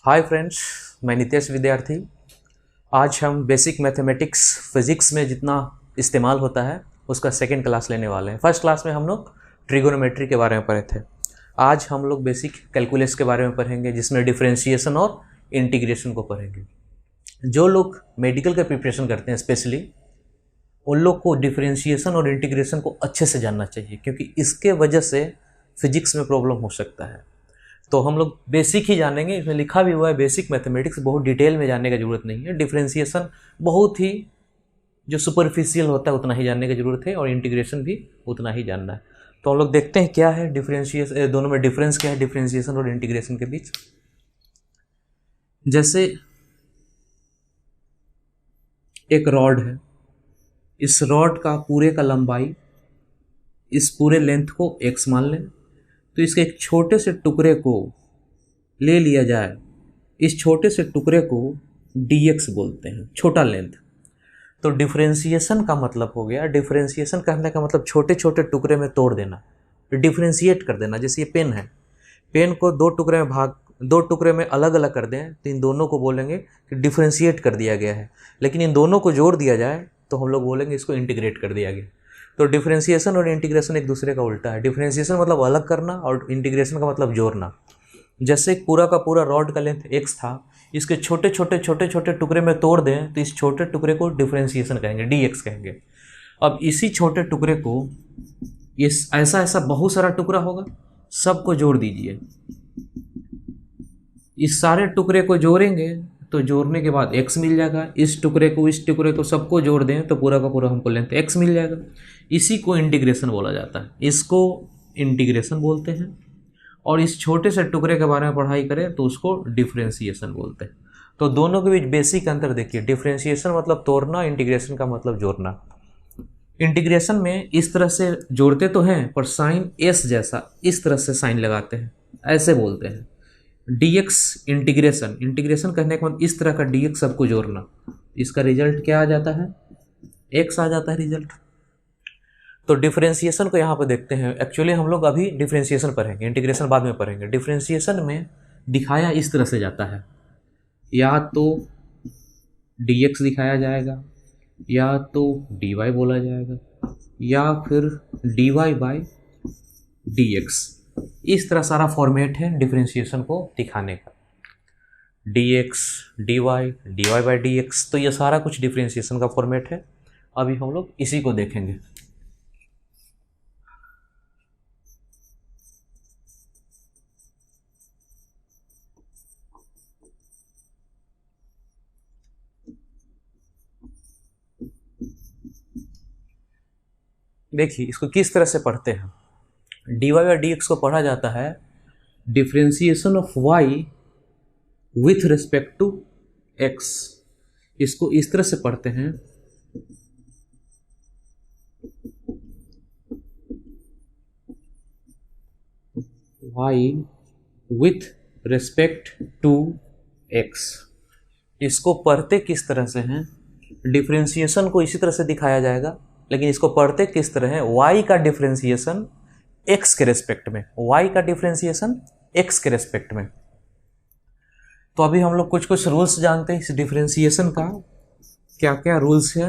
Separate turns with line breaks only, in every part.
Hi friends, मैं नितेश विद्यार्थी। आज हम बेसिक मैथमेटिक्स फिज़िक्स में जितना इस्तेमाल होता है उसका सेकेंड क्लास लेने वाले हैं। फर्स्ट क्लास में हम लोग ट्रिगोनोमेट्री के बारे में पढ़े थे। आज हम लोग बेसिक कैलकुलस के बारे में पढ़ेंगे, जिसमें डिफरेंशिएशन और इंटीग्रेशन को पढ़ेंगे। जो लोग मेडिकल का प्रिपरेशन करते हैं स्पेशली, उन लोग को डिफरेंशिएशन और इंटीग्रेशन को अच्छे से जानना चाहिए, क्योंकि इसके वजह से फिजिक्स में प्रॉब्लम हो सकता है। तो हम लोग बेसिक ही जानेंगे। इसमें लिखा भी हुआ है बेसिक मैथमेटिक्स, बहुत डिटेल में जानने की ज़रूरत नहीं है। डिफरेंशिएशन बहुत ही जो सुपरफिशियल होता है उतना ही जानने की ज़रूरत है, और इंटीग्रेशन भी उतना ही जानना है। तो हम लोग देखते हैं क्या है डिफरेंशिएशन, दोनों में डिफरेंस क्या है डिफरेंशिएशन और इंटीग्रेशन के बीच। जैसे एक रॉड है, इस रॉड का पूरे का लंबाई, इस पूरे लेंथ को x मान लें, तो इसके एक छोटे से टुकड़े को ले लिया जाए। इस छोटे से टुकड़े को dx बोलते हैं, छोटा लेंथ। तो डिफरेंशिएशन का मतलब हो गया, डिफरेंशिएशन कहने का मतलब छोटे छोटे टुकड़े में तोड़ देना, डिफरेंशिएट कर देना। जैसे ये पेन है, पेन को दो टुकड़े में अलग अलग कर दें तो इन दोनों को बोलेंगे कि डिफरेंशिएट कर दिया गया है। लेकिन इन दोनों को जोड़ दिया जाए तो हम लोग बोलेंगे इसको इंटीग्रेट कर दिया गया। तो डिफरेंशिएशन और इंटीग्रेशन एक दूसरे का उल्टा है। डिफरेंशिएशन मतलब अलग करना और इंटीग्रेशन का मतलब जोड़ना। जैसे पूरा का पूरा रॉड का लेंथ x था, इसके छोटे छोटे टुकड़े में तोड़ दें तो इस छोटे टुकड़े को डिफरेंशिएशन कहेंगे, dx कहेंगे। अब इसी छोटे टुकड़े को इस ऐसा बहुत सारा टुकड़ा होगा, सबको जोड़ दीजिए। इस सारे टुकड़े को जोड़ेंगे तो जोड़ने के बाद x मिल जाएगा। इस टुकड़े को सबको जोड़ दें तो पूरा का पूरा हमको लेंथ x मिल जाएगा। इसी को इंटीग्रेशन बोला जाता है, इसको इंटीग्रेशन बोलते हैं। और इस छोटे से टुकड़े के बारे में पढ़ाई करें तो उसको डिफरेंशिएशन बोलते हैं। तो दोनों के बीच बेसिक अंतर देखिए, डिफरेंशिएशन मतलब तोड़ना, इंटीग्रेशन का मतलब जोड़ना। इंटीग्रेशन में इस तरह से जोड़ते तो हैं, पर साइन एस जैसा इस तरह से साइन लगाते हैं, ऐसे बोलते हैं। dx इंटीग्रेशन, इंटीग्रेशन कहने का मतलब इस तरह का dx सबको जोड़ना। इसका रिजल्ट क्या आ जाता है, x आ जाता है रिजल्ट। तो डिफरेंशिएशन को यहाँ पर देखते हैं। एक्चुअली हम लोग अभी डिफरेंशिएशन पढ़ेंगे, इंटीग्रेशन बाद में पढ़ेंगे। डिफरेंशिएशन में दिखाया इस तरह से जाता है, या तो dx दिखाया जाएगा, या तो dy बोला जाएगा, या फिर dy बाई dx। इस तरह सारा फॉर्मेट है डिफरेंशिएशन को दिखाने का, dx dy बाई dx। तो ये सारा कुछ डिफरेंशिएशन का फॉर्मेट है। अभी हम लोग इसी को देखेंगे। देखिए इसको किस तरह से पढ़ते हैं। dy बाई dx को पढ़ा जाता है differentiation of y with respect to x। इसको इस तरह से पढ़ते हैं, y with respect to x। इसको पढ़ते किस तरह से हैं, डिफरेंशिएशन को इसी तरह से दिखाया जाएगा, लेकिन इसको पढ़ते किस तरह है, y का डिफरेंशिएशन x के रेस्पेक्ट में, y का डिफरेंशिएशन x के रेस्पेक्ट में। तो अभी हम लोग कुछ रूल्स जानते हैं इस डिफरेंशिएशन का, क्या क्या रूल्स है,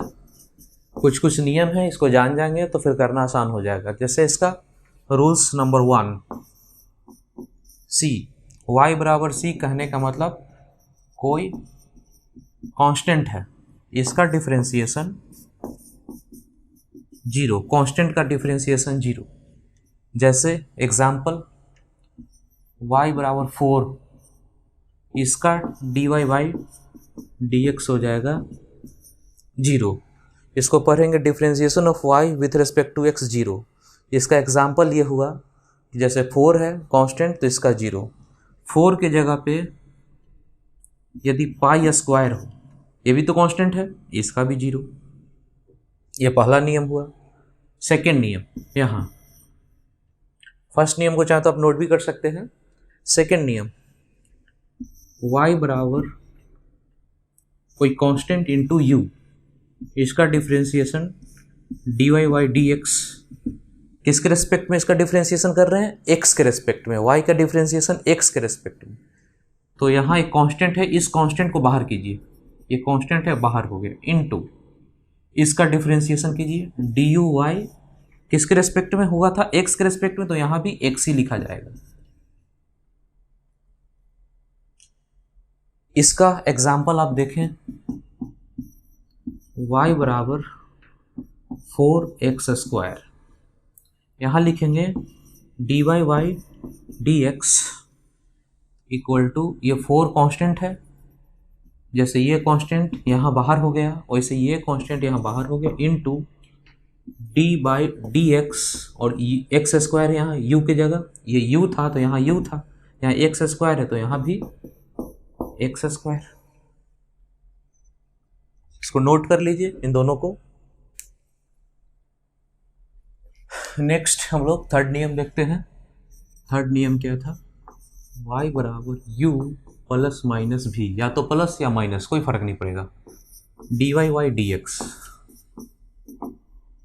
कुछ नियम है, इसको जान जाएंगे तो फिर करना आसान हो जाएगा। जैसे इसका रूल्स नंबर 1, c, y बराबर c कहने का मतलब कोई कांस्टेंट है, इसका डिफरेंशिएशन 0, कांस्टेंट का डिफरेंशिएशन 0। जैसे एग्जाम्पल y बराबर 4, इसका dy बाई dx हो जाएगा 0। इसको पढ़ेंगे differentiation of y with respect to x 0। इसका एग्जाम्पल ये हुआ कि जैसे 4 है कांस्टेंट तो इसका 0। 4 के जगह पे यदि पाई स्क्वायर हो, ये भी तो कांस्टेंट है, इसका भी 0। ये पहला नियम हुआ। सेकेंड नियम, यहाँ फर्स्ट नियम को चाहे तो आप नोट भी कर सकते हैं। सेकेंड नियम, y बराबर कोई कांस्टेंट इंटू u, इसका डिफरेंशिएशन dy बाई dx। किसके रेस्पेक्ट में इसका डिफरेंशिएशन कर रहे हैं, x के रेस्पेक्ट में। y का डिफरेंशिएशन x के रेस्पेक्ट में। तो यहाँ एक कांस्टेंट है, इस कांस्टेंट को बाहर कीजिए, ये कांस्टेंट है बाहर हो गया, इनटू इसका डिफरेंशिएशन कीजिए, डी यू वाई किसके रेस्पेक्ट में हुआ था, एक्स के रेस्पेक्ट में, तो यहाँ भी एक्स ही लिखा जाएगा। इसका एग्जाम्पल आप देखें, y बराबर 4x², यहाँ लिखेंगे dy by d x equal to, ये 4 कांस्टेंट है, जैसे ये कांस्टेंट यहाँ बाहर हो गया वैसे ये कांस्टेंट यहाँ बाहर हो गया, into D by d x, और x² यहाँ u की जगह, ये u था तो यहाँ u था, यहाँ x² है तो यहाँ भी x²। इसको नोट कर लीजिए इन दोनों को। नेक्स्ट हम लोग थर्ड नियम देखते हैं। थर्ड नियम क्या था, y बराबर u प्लस माइनस भी, या तो प्लस या माइनस कोई फर्क नहीं पड़ेगा, d y y d x,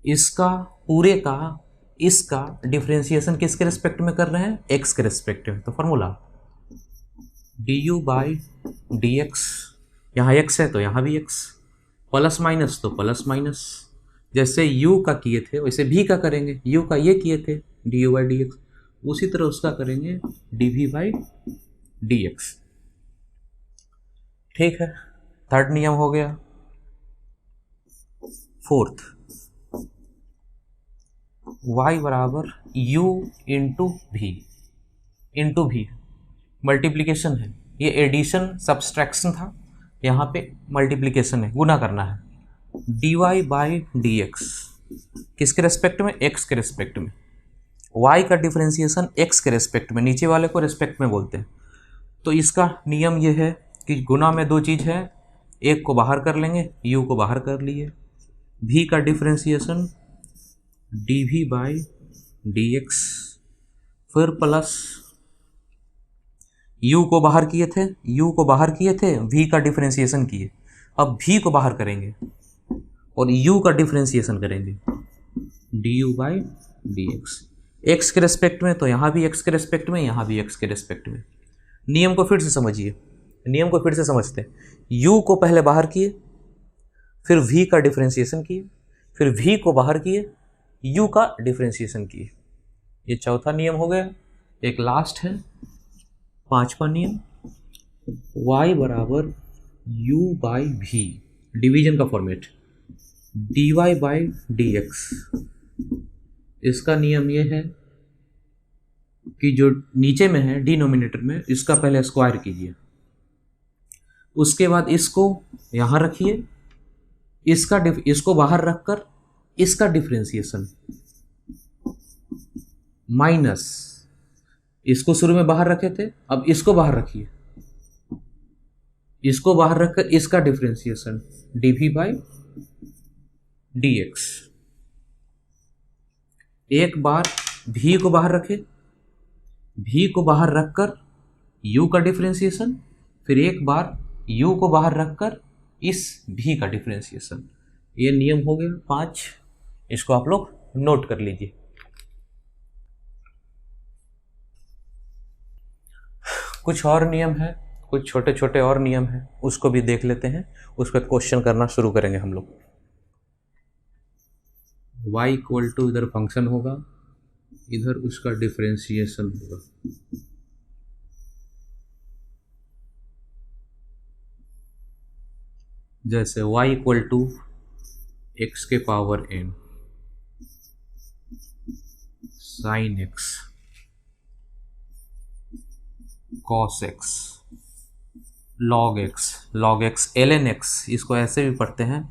इसका पूरे का इसका डिफरेंशिएशन किसके रिस्पेक्ट में कर रहे हैं, x के रिस्पेक्ट में, तो formula D u by d x, यहाँ x है तो यहाँ भी x, प्लस माइनस तो प्लस माइनस, जैसे u का किए थे वैसे v का करेंगे, u का ये किए थे d u by d x, उसी तरह उसका करेंगे d v by d x. ठीक है, थर्ड नियम हो गया। फोर्थ, y बराबर u इंटू भी, मल्टीप्लीकेशन है, ये एडिशन सब्सट्रैक्शन था, यहाँ पे मल्टीप्लीकेशन है, गुना करना है, dy बाई डी एक्स किसके रेस्पेक्ट में, x के रेस्पेक्ट में, y का डिफरेंशिएशन x के रेस्पेक्ट में, नीचे वाले को रेस्पेक्ट में बोलते हैं। तो इसका नियम ये है कि गुना में दो चीज़ है, एक को बाहर कर लेंगे, u को बाहर कर लिए, v का डिफरेंशिएशन dv बाई dx, फिर प्लस u को बाहर किए थे, v का डिफरेंशिएशन किए, अब v को बाहर करेंगे और u का डिफरेंशिएशन करेंगे du बाई dx, x के रेस्पेक्ट में, तो यहाँ भी x के रेस्पेक्ट में, यहाँ भी x के रेस्पेक्ट में। नियम को फिर से समझिए, नियम को फिर से समझते हैं। u को पहले बाहर किए, फिर v का डिफरेंशिएशन किए, फिर v को बाहर किए, u का डिफरेंशिएशन किए, ये चौथा नियम हो गया। एक लास्ट है पांचवा नियम, y बराबर u बाई v, डिवीजन का फॉर्मेट, dy बाई dx। इसका नियम ये है कि जो नीचे में है डिनोमिनेटर में, इसका पहले स्क्वायर कीजिए, उसके बाद इसको यहाँ रखिए, इसको बाहर रखकर इसका डिफरेंशिएशन माइनस, इसको शुरू में बाहर रखे थे, अब इसको बाहर रखिए, इसको बाहर रखकर इसका डिफरेंशिएशन dv बाई dx। एक बार v को बाहर रखे, v को बाहर रखकर u का डिफरेंशिएशन, फिर एक बार u को बाहर रखकर इस v का डिफरेंशिएशन। ये नियम हो गए 5, इसको आप लोग नोट कर लीजिए। कुछ और नियम है, कुछ छोटे छोटे और नियम है, उसको भी देख लेते हैं, उस पर क्वेश्चन करना शुरू करेंगे हम लोग। y इक्वल टू इधर फंक्शन होगा, इधर उसका डिफरेंशिएशन होगा, जैसे y इक्वल टू एक्स के power n sine x cos x log x ln x, इसको ऐसे भी पढ़ते हैं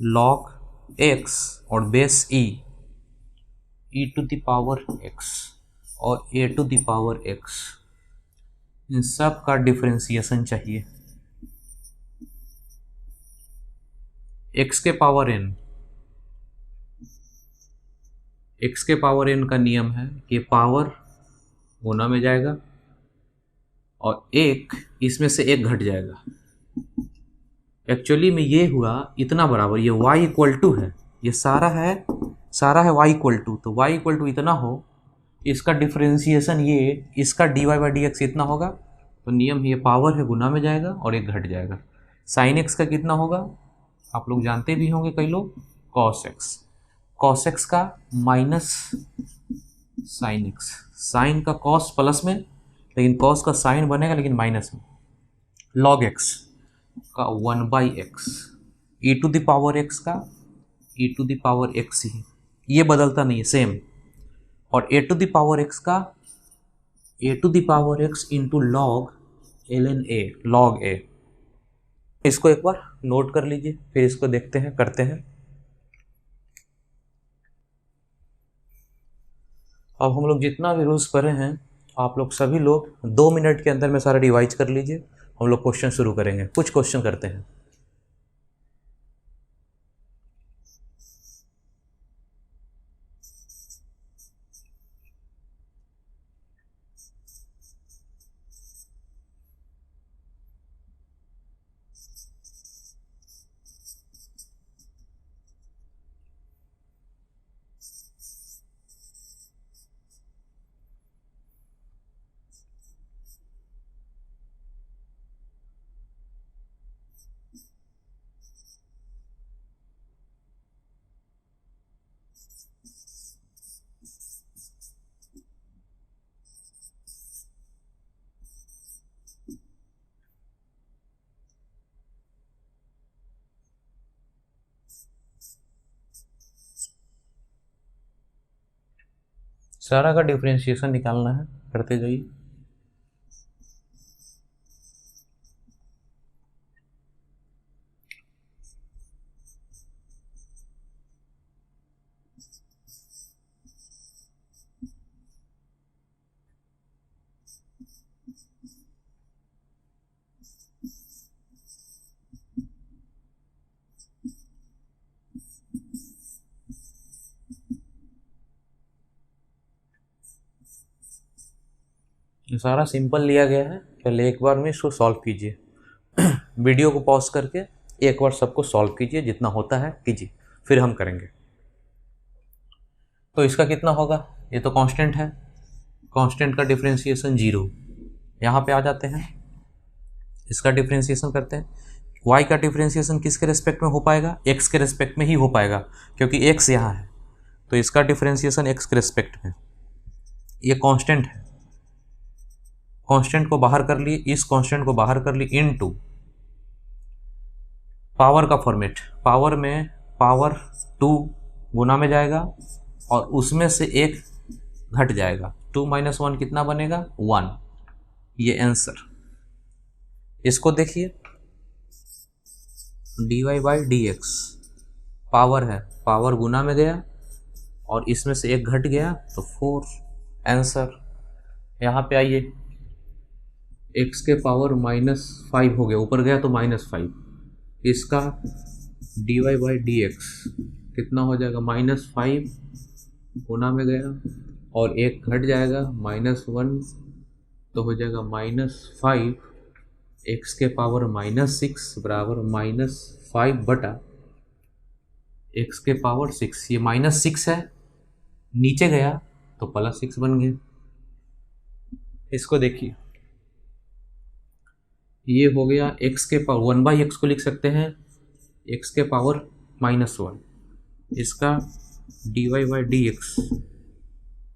log x और base e to the power x और a to the power x, इन सब का डिफरेंशिएशन चाहिए। x के पावर n का नियम है कि पावर गुना में जाएगा और एक इसमें से एक घट जाएगा। एक्चुअली में ये हुआ इतना बराबर, ये y इक्वल टू है, ये सारा है y इक्वल टू, तो y इक्वल टू इतना हो, इसका डिफरेंशिएशन ये, इसका dy बाई डी एक्स इतना होगा, तो नियम ये पावर है, गुना में जाएगा और एक घट जाएगा। साइन एक्स का कितना होगा, आप लोग जानते भी होंगे कई लोग, कॉस एक्स। कॉस एक्स का माइनस साइन एक्स, साइन का कॉस प्लस में, लेकिन कॉस का साइन बनेगा लेकिन माइनस में। लॉग एक्स का 1/x, e to the power x का e to the power x ही, ये बदलता नहीं है, सेम। और a to the power x का a to the power x into log ln a, log a। इसको एक बार नोट कर लीजिए, फिर इसको देखते हैं, करते हैं। अब हम लोग जितना भी रूल्स पढ़े हैं, आप लोग सभी लोग 2 मिनट के अंदर में सारा रिवाइज कर लीजिए। हम लोग क्वेश्चन शुरू करेंगे, कुछ क्वेश्चन करते हैं। सारा का डिफरेंशिएशन निकालना है, करते जाइए। सारा सिंपल लिया गया है, पहले एक बार में इसको सॉल्व कीजिए। वीडियो को पॉज करके एक बार सबको सॉल्व कीजिए, जितना होता है कीजिए, फिर हम करेंगे। तो इसका कितना होगा, ये तो कांस्टेंट है, कांस्टेंट का डिफरेंशिएशन 0। यहाँ पे आ जाते हैं, इसका डिफरेंशिएशन करते हैं। y का डिफरेंशिएशन किसके रेस्पेक्ट में हो पाएगा, x के रेस्पेक्ट में ही हो पाएगा, क्योंकि x यहाँ है, तो इसका डिफरेंशिएशन x के रेस्पेक्ट में। ये कांस्टेंट है, कांस्टेंट को बाहर कर लिए, इस कांस्टेंट को बाहर कर लिए, इनटू पावर का फॉर्मेट, पावर में पावर 2 गुना में जाएगा और उसमें से एक घट जाएगा। 2 - 1 कितना बनेगा, 1। ये आंसर। इसको देखिए, dy/dx पावर है, पावर गुना में गया और इसमें से एक घट गया तो 4 आंसर। यहाँ पे आइए, x के पावर -5 हो गया, ऊपर गया तो -5। इसका dy/dx कितना हो जाएगा, -5 गुना में गया और एक घट जाएगा, -1 तो हो जाएगा -5। x के पावर -6 बराबर -5 बटा x के पावर 6। ये -6 है, नीचे गया तो +6 बन गया। इसको देखिए, ये हो गया x के पावर 1/x को लिख सकते हैं x के पावर -1। इसका dy/dx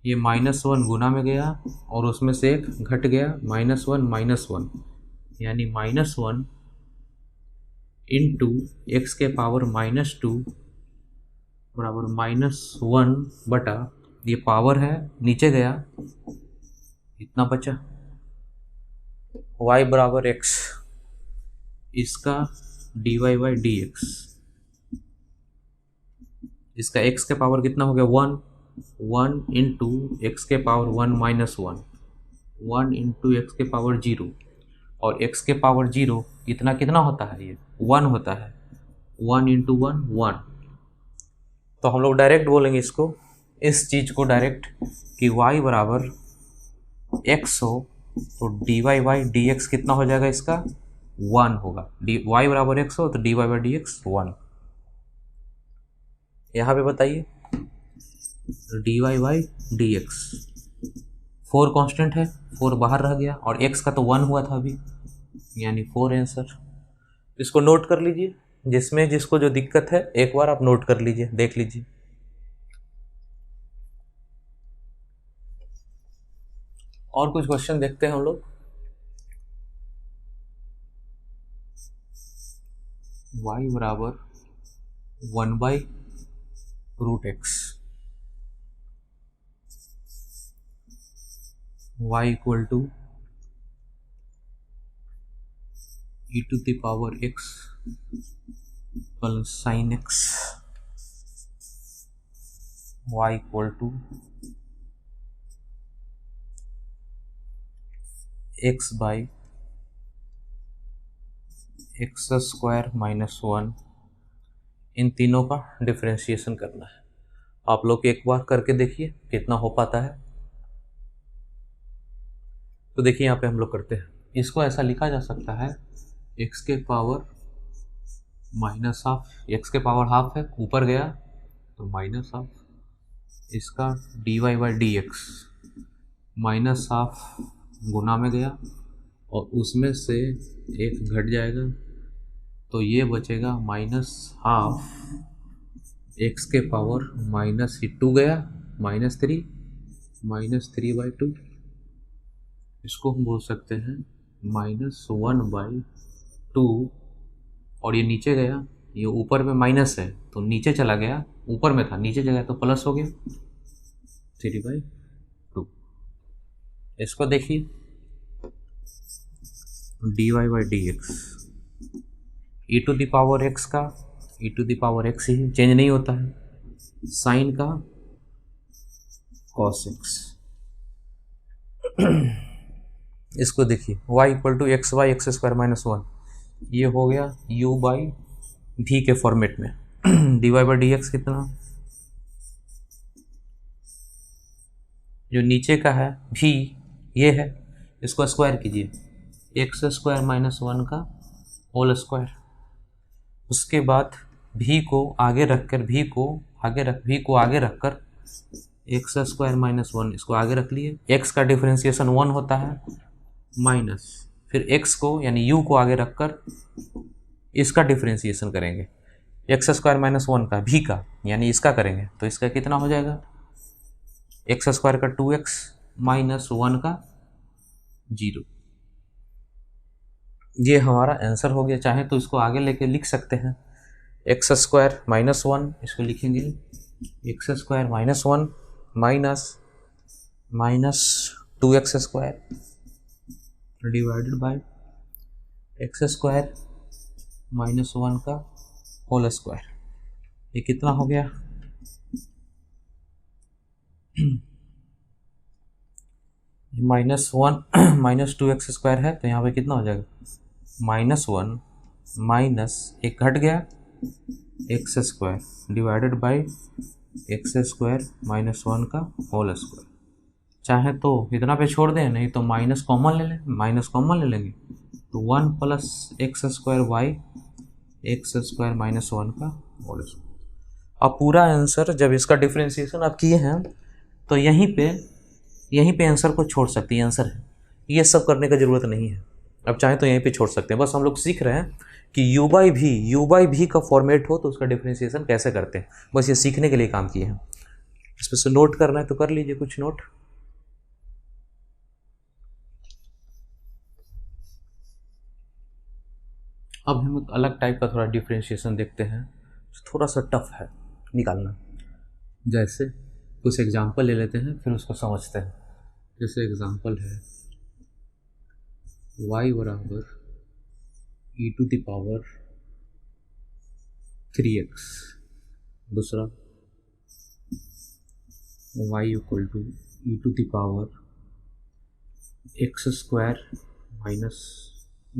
ये -1 गुना में गया और उसमें से एक घट गया, -1 -1, यानी -1 इंटू एक्स के पावर -2 बराबर -1 बटा, ये पावर है, नीचे गया, इतना बचा, y बराबर x। इसका dy/dx, इसका x के पावर कितना हो गया, 1 इंटू एक्स के पावर 1 -1, 1 इंटू एक्स के पावर 0, और x के पावर 0 इतना कितना होता है, ये 1 होता है। 1 इंटू 1 1। तो हम लोग डायरेक्ट बोलेंगे इसको, इस चीज़ को डायरेक्ट, कि y बराबर x हो तो dy/dx कितना हो जाएगा, इसका 1 होगा। y बराबर x हो तो dy/dx 1। यहाँ पे बताइए, dy/dx 4 कांस्टेंट है, 4 बाहर रह गया और x का तो 1 हुआ था अभी, यानी 4 आंसर। इसको नोट कर लीजिए, जिसमें जिसको जो दिक्कत है एक बार आप नोट कर लीजिए, देख लीजिए। और कुछ क्वेश्चन देखते हैं हम लोग। y बराबर 1/√x, y equal to e to the power x plus sine x, y equal to x by x square minus 1। इन तीनों का डिफरेंशिएशन करना है। आप लोग एक बार करके देखिए कितना हो पाता है। तो देखिए यहाँ पे हम लोग करते हैं, इसको ऐसा लिखा जा सकता है x के पावर माइनस हाफ, x के पावर हाफ है, ऊपर गया तो माइनस हाफ, इसका dy by d x minus half गुना में गया और उसमें से एक घट जाएगा तो ये बचेगा माइनस हाफ एक्स के पावर माइनस 2 गया, -3/2। इसको हम बोल सकते हैं -1/2। और ये नीचे गया, ये ऊपर में माइनस है तो नीचे चला गया, ऊपर में था नीचे चला गया तो प्लस हो गया 3/2। इसको देखिए dy by d x, e to the power x का e to the power x ही चेंज नहीं होता है, साइन का कॉस एक्स। इसको देखिए y equal to x by x square minus 1, ये हो गया u बाई भी के फॉर्मेट में। dy बाई डी एक्स कितना, जो नीचे का है भी ये है, इसको स्क्वायर कीजिए, एक्स स्क्वायर माइनस 1 का होल स्क्वायर। उसके बाद भी को आगे रखकर भी को आगे रखकर एक्स स्क्वायर माइनस 1 इसको आगे रख लिए, एक्स का डिफरेंशिएशन 1 होता है माइनस, फिर एक्स को यानी यू को आगे रखकर इसका डिफरेंशिएशन करेंगे, एक्स स्क्वायर माइनस 1 का भी का यानी इसका करेंगे तो इसका कितना हो जाएगा, एक्स स्क्वायर का 2x माइनस 1 का 0। ये हमारा आंसर हो गया। चाहे तो इसको आगे लेके लिख सकते हैं, एक्स स्क्वायर माइनस 1 इसको लिखेंगे x square minus 1 minus 2x square divided by x square minus 1 का होल स्क्वायर। ये कितना हो गया, -1 माइनस 2x स्क्वायर है तो यहाँ पे कितना हो जाएगा, -1 माइनस एक घट गया x square divided by x square minus 1 का होल स्क्वायर। चाहे तो इतना पे छोड़ दें, नहीं तो माइनस कॉमन ले लें, माइनस कॉमन ले लेंगे तो 1 plus x square by x square minus 1 का होल स्क्वायर। अब पूरा आंसर जब इसका डिफरेंशिएशन आप किए हैं तो यहीं पे आंसर को छोड़ सकते हैं, आंसर है, ये सब करने का ज़रूरत नहीं है। अब चाहे तो यहीं पे छोड़ सकते हैं, बस हम लोग सीख रहे हैं कि u बाई भी का फॉर्मेट हो तो उसका डिफरेंशिएशन कैसे करते हैं, बस ये सीखने के लिए काम किए हैं। इसमें से नोट करना है तो कर लीजिए कुछ नोट। अब हम एक अलग टाइप का थोड़ा डिफरेंशिएशन देखते हैं, थोड़ा सा टफ है निकालना। जैसे कुछ एग्जाम्पल ले लेते हैं फिर उसको समझते हैं। जैसे एग्जाम्पल है y बराबर e to the power 3x, दूसरा y equal to e to the power x square minus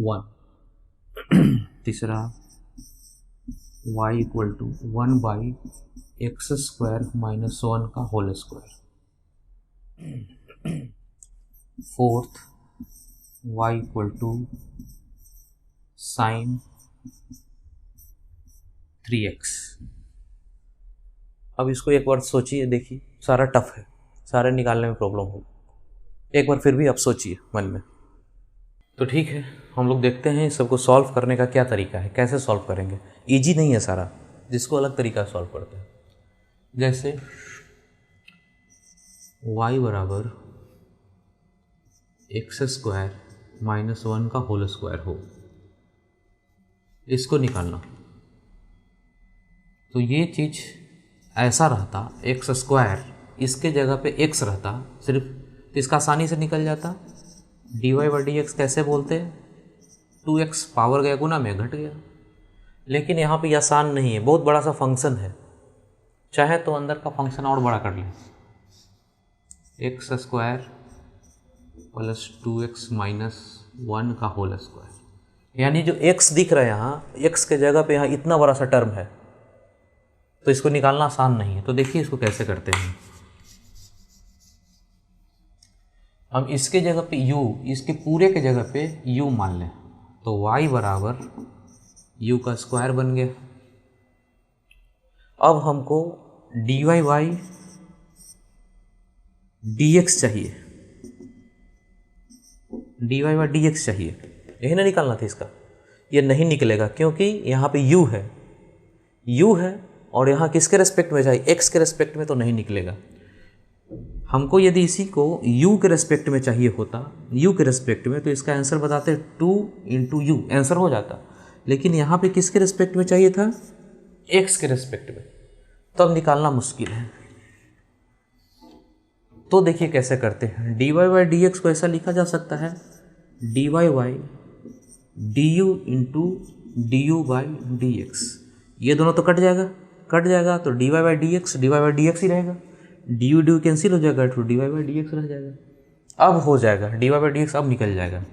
1, तीसरा y equal to 1 by x square minus 1 का whole square, fourth y equal to sine 3x। अब इसको एक बार सोचिए, देखिए सारा टफ है, सारे निकालने में प्रॉब्लम होगा। एक बार फिर भी आप सोचिए मन में। तो ठीक है, हम लोग देखते हैं इस सबको सॉल्व करने का क्या तरीका है, कैसे सॉल्व करेंगे। ईजी नहीं है सारा, जिसको अलग तरीका सॉल्व करते हैं। जैसे y बराबर एक्स स्क्वायर माइनस 1 का होल स्क्वायर हो, इसको निकालना। तो ये चीज़ ऐसा रहता, एक्स स्क्वायर इसके जगह पे एक्स रहता सिर्फ, तो इसका आसानी से निकल जाता। D y by d x कैसे बोलते हैं, 2x पावर गया गुना में घट गया। लेकिन यहाँ पे आसान नहीं है, बहुत बड़ा सा फंक्शन है, चाहे तो अंदर का फंक्शन और बड़ा कर लें, x square plus 2x minus 1 का होल स्क्वायर। यानी जो x दिख रहा है यहाँ, x के जगह पे यहाँ इतना बड़ा सा टर्म है, तो इसको निकालना आसान नहीं है। तो देखिए इसको कैसे करते हैं। हम इसके जगह पे u, इसके पूरे के जगह पे u मान लें, तो y बराबर u का स्क्वायर बन गया। अब हमको dy बाई dx चाहिए, dy बाई dx चाहिए, यही ना निकालना था इसका। ये नहीं निकलेगा क्योंकि यहाँ पे u है और यहाँ किसके रेस्पेक्ट में चाहिए, x के रेस्पेक्ट में, तो नहीं निकलेगा। हमको यदि इसी को u के रेस्पेक्ट में चाहिए होता, u के रेस्पेक्ट में, तो इसका आंसर बताते 2 इंटू यू, आंसर हो जाता। लेकिन यहाँ पे किसके रेस्पेक्ट में चाहिए था, x के रेस्पेक्ट में, तो अब निकालना मुश्किल है। तो देखिए कैसे करते हैं। dy बाई डी एक्स को ऐसा लिखा जा सकता है, dy by D you into D u by d x. ये दोनों तो कट जाएगा, तो dy बाई डी एक्स ही रहेगा, डी यू कैंसिल हो जाएगा, तो dy बाई डी एक्स रह जाएगा। अब हो जाएगा dy बाई डी एक्स, अब निकल जाएगा।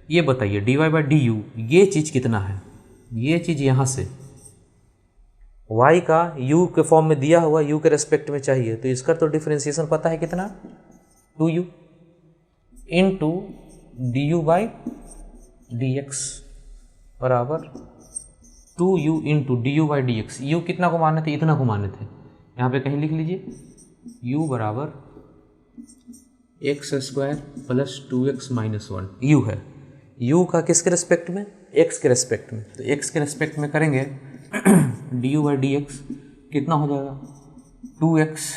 ये बताइए dy बाई डी यू, ये चीज़ कितना है, ये चीज़ यहाँ से y का u के फॉर्म में दिया हुआ, u के रेस्पेक्ट में चाहिए, तो इसका तो डिफरेंशिएशन पता है कितना, 2u into D u by d x बराबर 2u into D u by d x. You कितना को माने थे, इतना को माने थे, यहाँ पे कहीं लिख लीजिए, u बराबर x square plus 2x minus 1, u है, u का किसके रेस्पेक्ट में, x के रेस्पेक्ट में, तो x के रेस्पेक्ट में करेंगे D u by d x कितना हो जाएगा, 2x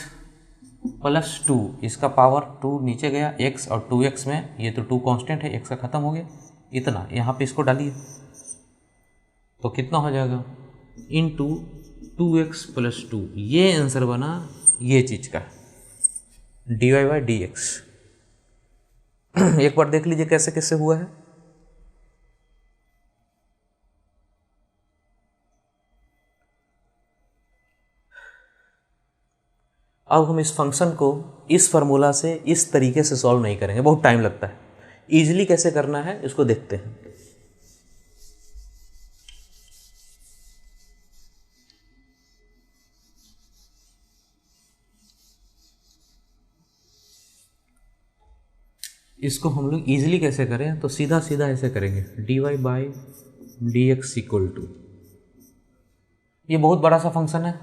प्लस 2, इसका पावर 2 नीचे गया, x और 2x में, ये तो 2 कांस्टेंट है, x का ख़त्म हो गया, इतना यहाँ पे इसको डालिए, तो कितना हो जाएगा, इंटू 2x प्लस 2। ये आंसर बना ये चीज़ का, d y by d x. एक बार देख लीजिए कैसे कैसे हुआ है। अब हम इस फंक्शन को इस फार्मूला से इस तरीके से सॉल्व नहीं करेंगे, बहुत टाइम लगता है। ईजिली कैसे करना है इसको देखते हैं। इसको हम लोग ईजिली कैसे करें, तो सीधा सीधा ऐसे करेंगे, d y by d x equal to, ये बहुत बड़ा सा फंक्शन है,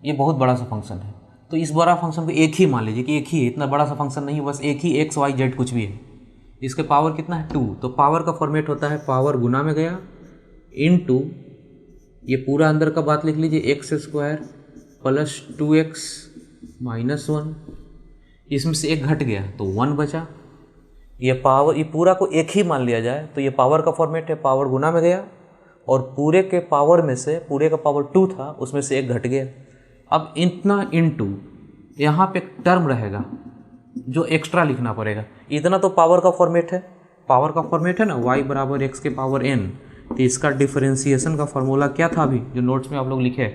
ये बहुत बड़ा सा फंक्शन है, तो इस बड़ा फंक्शन को एक ही मान लीजिए कि एक ही है, इतना बड़ा सा फंक्शन नहीं है, बस एक ही एक्स वाई जेड कुछ भी है। इसके पावर कितना है 2, तो पावर का फॉर्मेट होता है पावर गुना में गया इनटू, ये पूरा अंदर का बात लिख लीजिए, x square plus 2x minus 1, इसमें से एक घट गया तो 1 बचा। ये पावर, ये पूरा को एक ही मान लिया जाए तो ये पावर का फॉर्मेट है, पावर गुना में गया और पूरे के पावर में से, पूरे का पावर 2 था, उसमें से एक घट गया। अब इतना इनटू, यहाँ पे टर्म रहेगा जो एक्स्ट्रा लिखना पड़ेगा। इतना तो पावर का फॉर्मेट है, पावर का फॉर्मेट है ना, y बराबर एक्स के पावर n, तो इसका डिफरेंशिएशन का फॉर्मूला क्या था अभी जो नोट्स में आप लोग लिखे,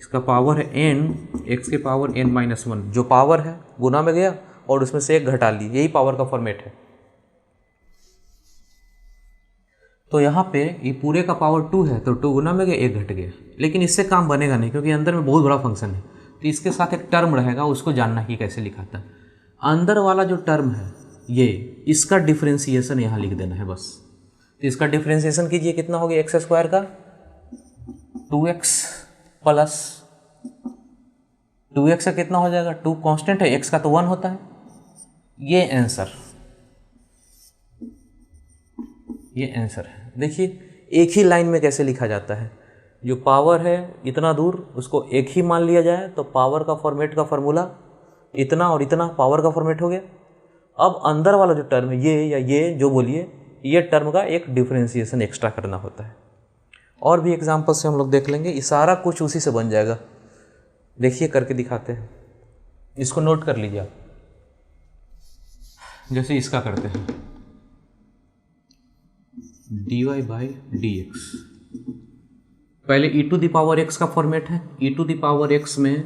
इसका पावर है n एक्स के पावर n माइनस 1, जो पावर है गुना में गया और उसमें से एक घटा ली, यही पावर का फॉर्मेट है। तो यहाँ पे ये पूरे का पावर 2 है, तो 2 गुना में गया, एक घट गया, लेकिन इससे काम बनेगा नहीं क्योंकि अंदर में बहुत बड़ा फंक्शन है। तो इसके साथ एक टर्म रहेगा, उसको जानना कि कैसे लिखाता है। अंदर वाला जो टर्म है ये, इसका डिफरेंशिएशन यहाँ लिख देना है बस। तो इसका डिफरेंशिएशन कीजिए, कितना हो गया, एक्स स्क्वायर का 2x प्लस 2x का कितना हो जाएगा, 2 कांस्टेंट है, x का तो 1 होता है। ये आंसर ये आंसर है। देखिए एक ही लाइन में कैसे लिखा जाता है, जो पावर है इतना दूर उसको एक ही मान लिया जाए तो पावर का फॉर्मेट का फॉर्मूला इतना और इतना पावर का फॉर्मेट हो गया। अब अंदर वाला जो टर्म है ये या ये जो बोलिए, ये टर्म का एक डिफरेंशिएशन एक्स्ट्रा करना होता है। और भी एग्जाम्पल से हम लोग देख लेंगे, ये सारा कुछ उसी से बन जाएगा। देखिए करके दिखाते हैं, इसको नोट कर लीजिए आप। जैसे इसका करते हैं dy बाई डी एक्स, पहले e to the power x का फॉर्मेट है। e to the power x में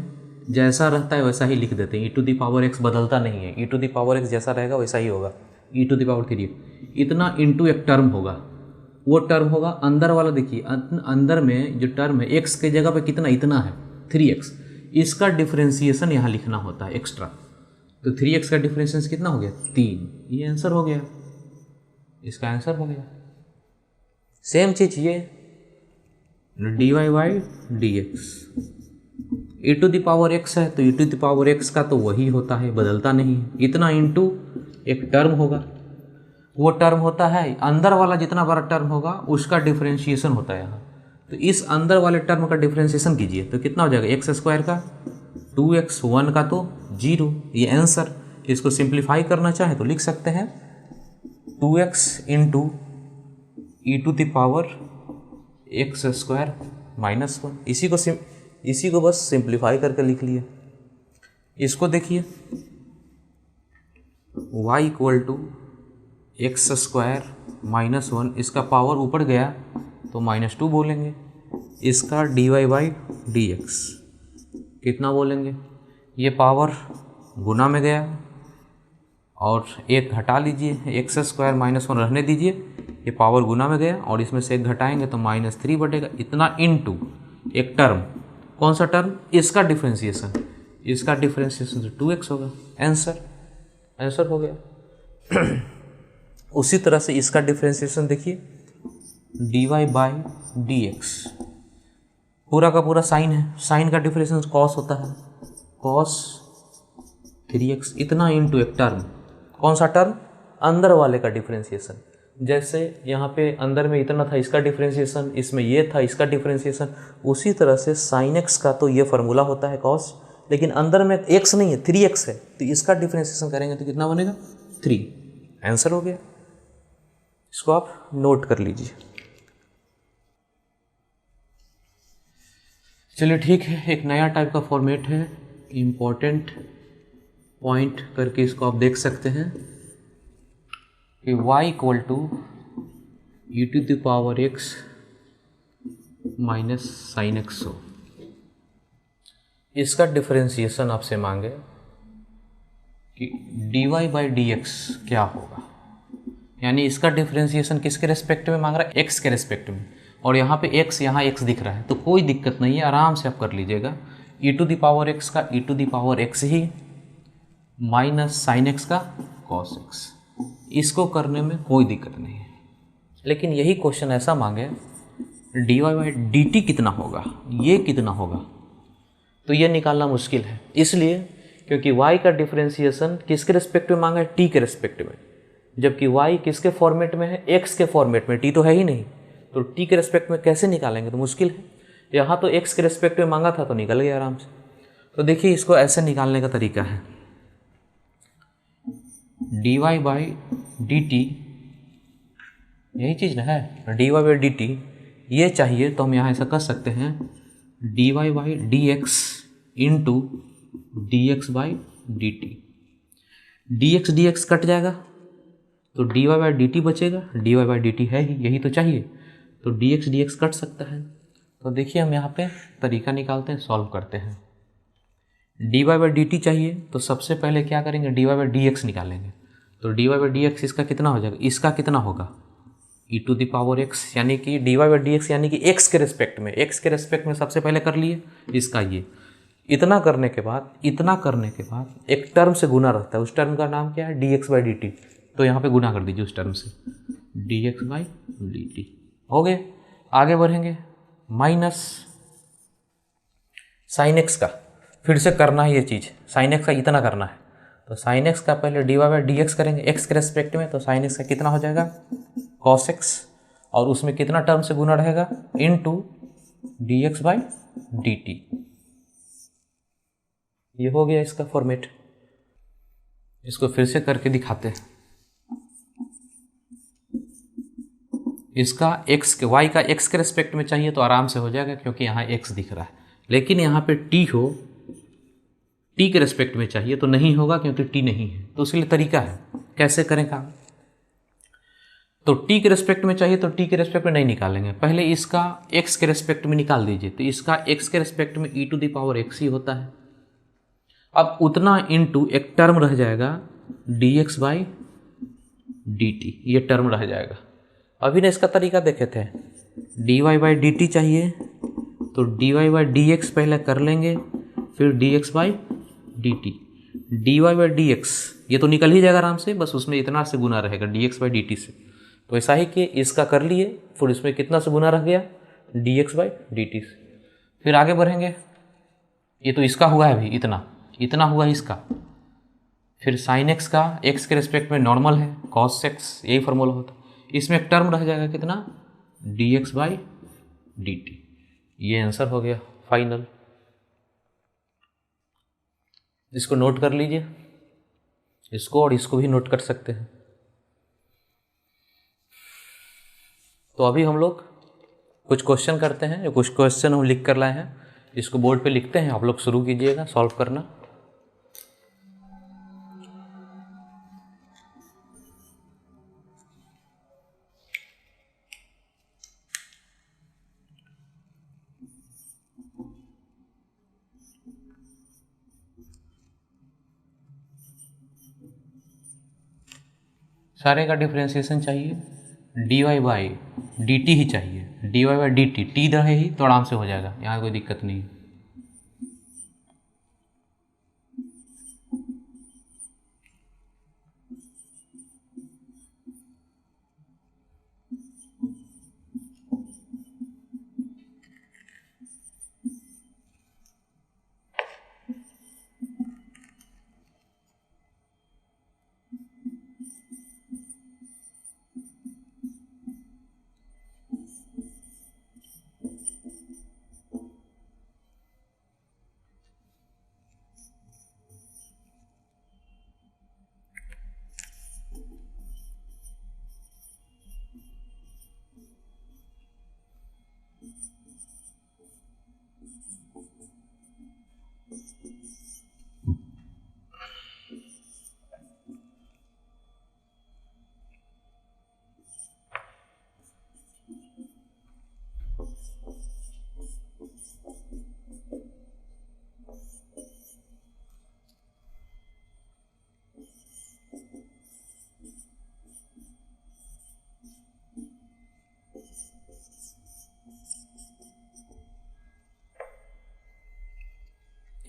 जैसा रहता है वैसा ही लिख देते हैं, e to the power x बदलता नहीं है, e to the power x जैसा रहेगा वैसा ही होगा, e टू द पावर 3 इतना इंटू एक टर्म होगा, वो टर्म होगा अंदर वाला। देखिए अंदर में जो टर्म है x के जगह पे कितना इतना है 3x, इसका डिफरेंशिएशन यहाँ लिखना होता है एक्स्ट्रा। तो 3x का डिफरेंशिएशन कितना हो गया 3, ये आंसर हो गया, इसका आंसर हो गया। सेम चीज ये dy by d x, e to the power x है तो e to the power x का तो वही होता है, बदलता नहीं है। इतना इंटू एक टर्म होगा, वो टर्म होता है अंदर वाला जितना बड़ा टर्म होगा उसका डिफरेंशिएशन होता है यहाँ। तो इस अंदर वाले टर्म का डिफरेंशिएशन कीजिए तो कितना हो जाएगा एक्स स्क्वायर का 2x, 1 का तो 0, ये आंसर। इसको सिंप्लीफाई करना चाहे तो लिख सकते हैं 2x into e to the power x square minus 1। इसी को बस सिंप्लीफाई करके लिख लिए। इसको देखिए y equal to x square minus 1, इसका पावर ऊपर गया तो -2 बोलेंगे, इसका dy बाई डी एक्स कितना बोलेंगे, ये पावर गुना में गया और एक घटा लीजिए, एक्स स्क्वायर माइनस 1 रहने दीजिए, ये पावर गुना में गया और इसमें से एक घटाएंगे तो -3 बटेगा, इतना इनटू एक टर्म। कौन सा टर्म, इसका डिफरेंशिएशन, इसका डिफरेंशिएशन तो 2x होगा, आंसर हो गया। उसी तरह से इसका डिफरेंशिएशन देखिए dy बाई डी एक्स, पूरा का पूरा साइन है, साइन का डिफरेंशिएशन कॉस होता है, कॉस 3x, इतना इनटू एक टर्म। कौन सा टर्म, अंदर वाले का डिफरेंशिएशन। जैसे यहाँ पे अंदर में इतना था इसका डिफरेंशिएशन, इसमें ये था इसका डिफरेंशिएशन, उसी तरह से sin x का तो ये फार्मूला होता है cos, लेकिन अंदर में x नहीं है 3x है, तो इसका डिफरेंशिएशन करेंगे तो कितना बनेगा 3, आंसर हो गया। इसको आप नोट कर लीजिए। चलिए ठीक है, एक नया टाइप का फॉर्मेट है, इम्पोर्टेंट पॉइंट करके इसको आप देख सकते हैं कि y equal to e to the power x minus sine x हो। इसका डिफरेंशिएशन आपसे मांगे कि dy बाई डी एक्स क्या होगा, यानी इसका डिफरेंशिएशन किसके रेस्पेक्ट में मांग रहा है, x के रेस्पेक्ट में, और यहाँ पे x, यहाँ x दिख रहा है तो कोई दिक्कत नहीं है, आराम से आप कर लीजिएगा। E to the power x का e to the power x ही माइनस साइन एक्स का कॉस एक्स, इसको करने में कोई दिक्कत नहीं है। लेकिन यही क्वेश्चन ऐसा मांगे dy बाई डी टी कितना होगा, ये कितना होगा, तो ये निकालना मुश्किल है, इसलिए क्योंकि y का डिफरेंशिएशन किसके रेस्पेक्ट में मांगा है, t के रेस्पेक्ट में, जबकि y किसके फॉर्मेट में है, x के फॉर्मेट में, t तो है ही नहीं, तो t के रेस्पेक्ट में कैसे निकालेंगे, तो मुश्किल है। यहाँ तो x के रेस्पेक्ट में मांगा था तो निकल गया आराम से। तो देखिए इसको ऐसे निकालने का तरीका है, dy बाई डी टी, यही चीज़ ना है, dy बाई डी टी, ये चाहिए तो हम यहाँ ऐसा कर सकते हैं dy by d x into D x by d t, D x cut जाएगा तो dy बाई डी टी बचेगा, dy बाई डी टी है ही, यही तो चाहिए, तो डी एक्स कट सकता है। तो देखिए हम यहाँ पे तरीका निकालते हैं, सॉल्व करते हैं। dy बाई डी टी चाहिए तो सबसे पहले क्या करेंगे, dy बाई डी एक्स निकालेंगे, तो dy बाई डी एक्स इसका कितना हो जाएगा, इसका कितना होगा ई टू द पावर x, यानी कि dy बाई डी एक्स यानी कि x के रेस्पेक्ट में सबसे पहले कर लिए इसका, ये इतना करने के बाद एक टर्म से गुना रहता है, उस टर्म का नाम क्या है, dx बाई डी टी, तो यहाँ पे गुना कर दीजिए उस टर्म से, dx बाई डी टी हो गए। आगे बढ़ेंगे, माइनस साइन एक्स का फिर से करना है, ये चीज़ साइन एक्स का इतना करना है, तो साइन एक्स का पहले d y by d x करेंगे एक्स के रेस्पेक्ट में, तो साइन एक्स का कितना हो जाएगा कॉस एक्स, और उसमें कितना टर्म से गुना रहेगा into d x by d t. ये हो गया इसका फॉर्मेट। इसको फिर से करके दिखाते हैं। इसका एक्स के वाई का एक्स के रेस्पेक्ट में चाहिए तो आराम से हो जाएगा क्योंकि यहाँ एक्स दिख रहा है, लेकिन यहाँ पे टी हो, टी के रेस्पेक्ट में चाहिए तो नहीं होगा क्योंकि टी नहीं है। तो उसके लिए तरीका है, कैसे करें काम। तो टी के रेस्पेक्ट में चाहिए तो टी के रेस्पेक्ट में नहीं निकालेंगे, पहले इसका एक्स के रेस्पेक्ट में निकाल दीजिए। तो इसका एक्स के रेस्पेक्ट में e to the power x ही होता है। अब उतना इनटू एक टर्म रह जाएगा d x by d t, ये टर्म रह जाएगा। अभी ना इसका तरीका देखे थे, d y by d t चाहिए तो d y by d x पहले कर लेंगे, फिर d x by d t. D y by d x ये तो निकल ही जाएगा आराम से, बस उसमें इतना से गुना रहेगा D x by d T से। तो ऐसा ही कि इसका कर लिए, फिर इसमें कितना से गुना रह गया D x by d T से। फिर आगे बढ़ेंगे, ये तो इसका हुआ है अभी, इतना हुआ है इसका। फिर साइन एक्स का एक्स के रिस्पेक्ट में नॉर्मल है कॉस एक्स, यही फॉर्मूला होता है। इसमें एक टर्म रह जाएगा कितना D x by d t. ये आंसर हो गया फाइनल। इसको नोट कर लीजिए, इसको और इसको भी नोट कर सकते हैं। तो अभी हम लोग कुछ क्वेश्चन करते हैं, जो कुछ क्वेश्चन हम लिख कर लाए हैं, इसको बोर्ड पे लिखते हैं, आप लोग शुरू कीजिएगा सॉल्व करना। सारे का डिफरेंशिएशन चाहिए, d y by d t ही चाहिए, d y by d t, t रहे ही तो आराम से हो जाएगा, यहाँ कोई दिक्कत नहीं है।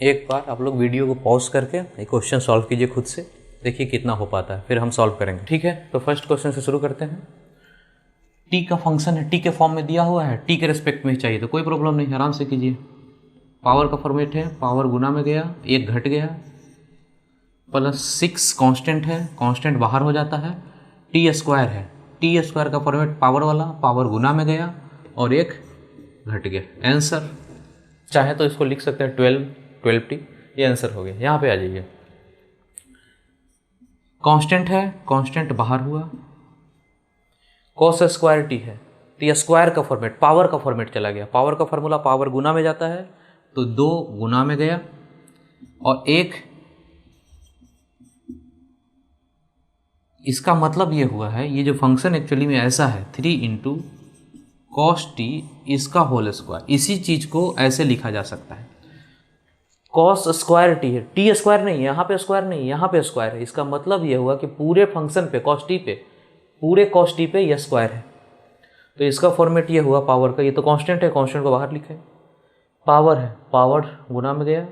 एक बार आप लोग वीडियो को पॉज करके एक क्वेश्चन सॉल्व कीजिए खुद से, देखिए कितना हो पाता है, फिर हम सॉल्व करेंगे। ठीक है, तो फर्स्ट क्वेश्चन से शुरू करते हैं। टी का फंक्शन है, टी के फॉर्म में दिया हुआ है, टी के रिस्पेक्ट में ही चाहिए तो कोई प्रॉब्लम नहीं, आराम से कीजिए। पावर का फॉर्मेट है, पावर गुना में गया, एक घट गया, प्लस 6 कांस्टेंट है, कांस्टेंट बाहर हो जाता है, टी स्क्वायर है, टी स्क्वायर का फॉर्मेट पावर वाला, पावर गुना में गया और एक घट गया। आंसर चाहे तो इसको लिख सकते हैं 12 टी, ये आंसर हो गया। यहाँ पे आ जाइए, कांस्टेंट है, कांस्टेंट बाहर हुआ, कॉस स्क्वायर टी है, टी स्क्वायर का फॉर्मेट पावर का फॉर्मेट चला गया, पावर का फॉर्मूला पावर गुना में जाता है तो 2 गुना में गया और एक, इसका मतलब ये हुआ है, ये जो फंक्शन एक्चुअली में ऐसा है 3 इंटू कॉस टी इसका होल स्क्वायर, इसी चीज को ऐसे लिखा जा सकता है। कॉस स्क्वायर टी है, टी स्क्वायर नहीं, यहाँ पे स्क्वायर नहीं, यहाँ पे स्क्वायर है। इसका मतलब ये हुआ कि पूरे फंक्शन पे कॉस टी पे, पूरे कॉस टी पे यह स्क्वायर है। तो इसका फॉर्मेट ये हुआ पावर का, ये तो कांस्टेंट है, कांस्टेंट को बाहर लिखे, पावर है, पावर गुना में गया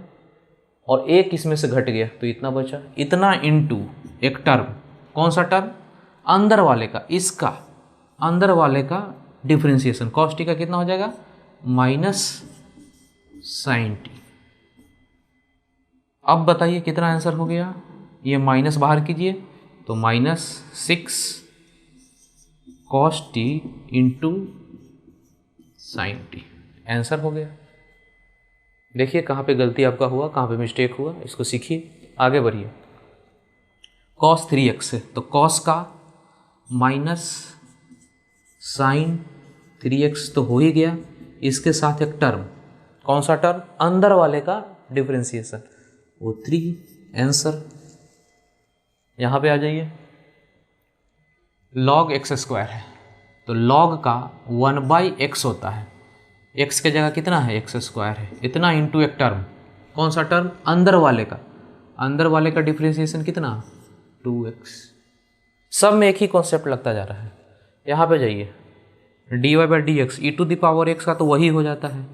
और एक इसमें से घट गया तो इतना बचा, इतना इनटू एक टर्म, कौन सा टर्म, अंदर वाले का, इसका अंदर वाले का डिफरेंशिएशन, कॉस टी का कितना हो जाएगा माइनस साइन टी। अब बताइए कितना आंसर हो गया ये माइनस बाहर कीजिए तो -6 cos t into sine T, answer हो गया। देखिए कहाँ पे गलती आपका हुआ, कहाँ पे मिस्टेक हुआ, इसको सीखिए, आगे बढ़िए। cos 3x है तो cos का माइनस साइन 3x तो हो ही गया, इसके साथ एक टर्म, कौन सा टर्म, अंदर वाले का डिफरेंशिएशन, वो 3, आंसर। यहाँ पे आ जाइए, log x स्क्वायर है तो log का 1/x होता है, x के जगह कितना है, x स्क्वायर है, इतना इंटू एक टर्म, कौन सा टर्म, अंदर वाले का, अंदर वाले का डिफरेंशिएशन कितना, 2x। सब में एक ही कॉन्सेप्ट लगता जा रहा है। यहाँ पे जाइए, dy/dx e⁻x का तो वही हो जाता है,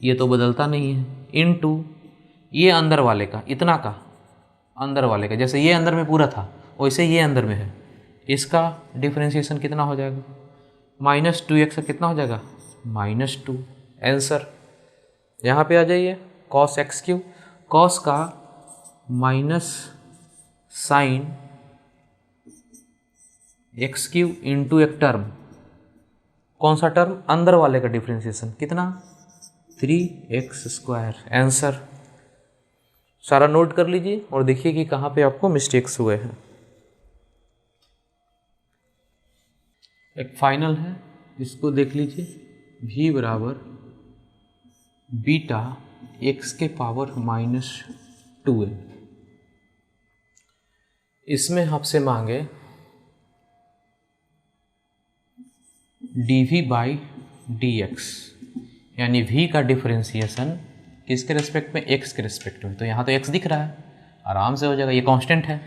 ये तो बदलता नहीं है, इनटू ये अंदर वाले का, इतना का, अंदर वाले का, जैसे ये अंदर में पूरा था वैसे ये अंदर में है, इसका डिफरेंशिएशन कितना हो जाएगा, -2x का कितना हो जाएगा, -2, आंसर। यहाँ पे आ जाइए, cos x3, cos का माइनस साइन x3 इंटू एक टर्म, कौन सा टर्म, अंदर वाले का डिफरेंशिएशन कितना, 3x², आंसर। सारा नोट कर लीजिए और देखिए कि कहाँ पे आपको मिस्टेक्स हुए हैं। एक फाइनल है, इसको देख लीजिए, v बराबर बीटा x के पावर -2n। इसमें आपसे मांगे dv/dx, यानी v का डिफरेंशिएशन किसके रेस्पेक्ट में, x के रेस्पेक्ट में। तो यहाँ तो x दिख रहा है, आराम से हो जाएगा, ये कांस्टेंट है,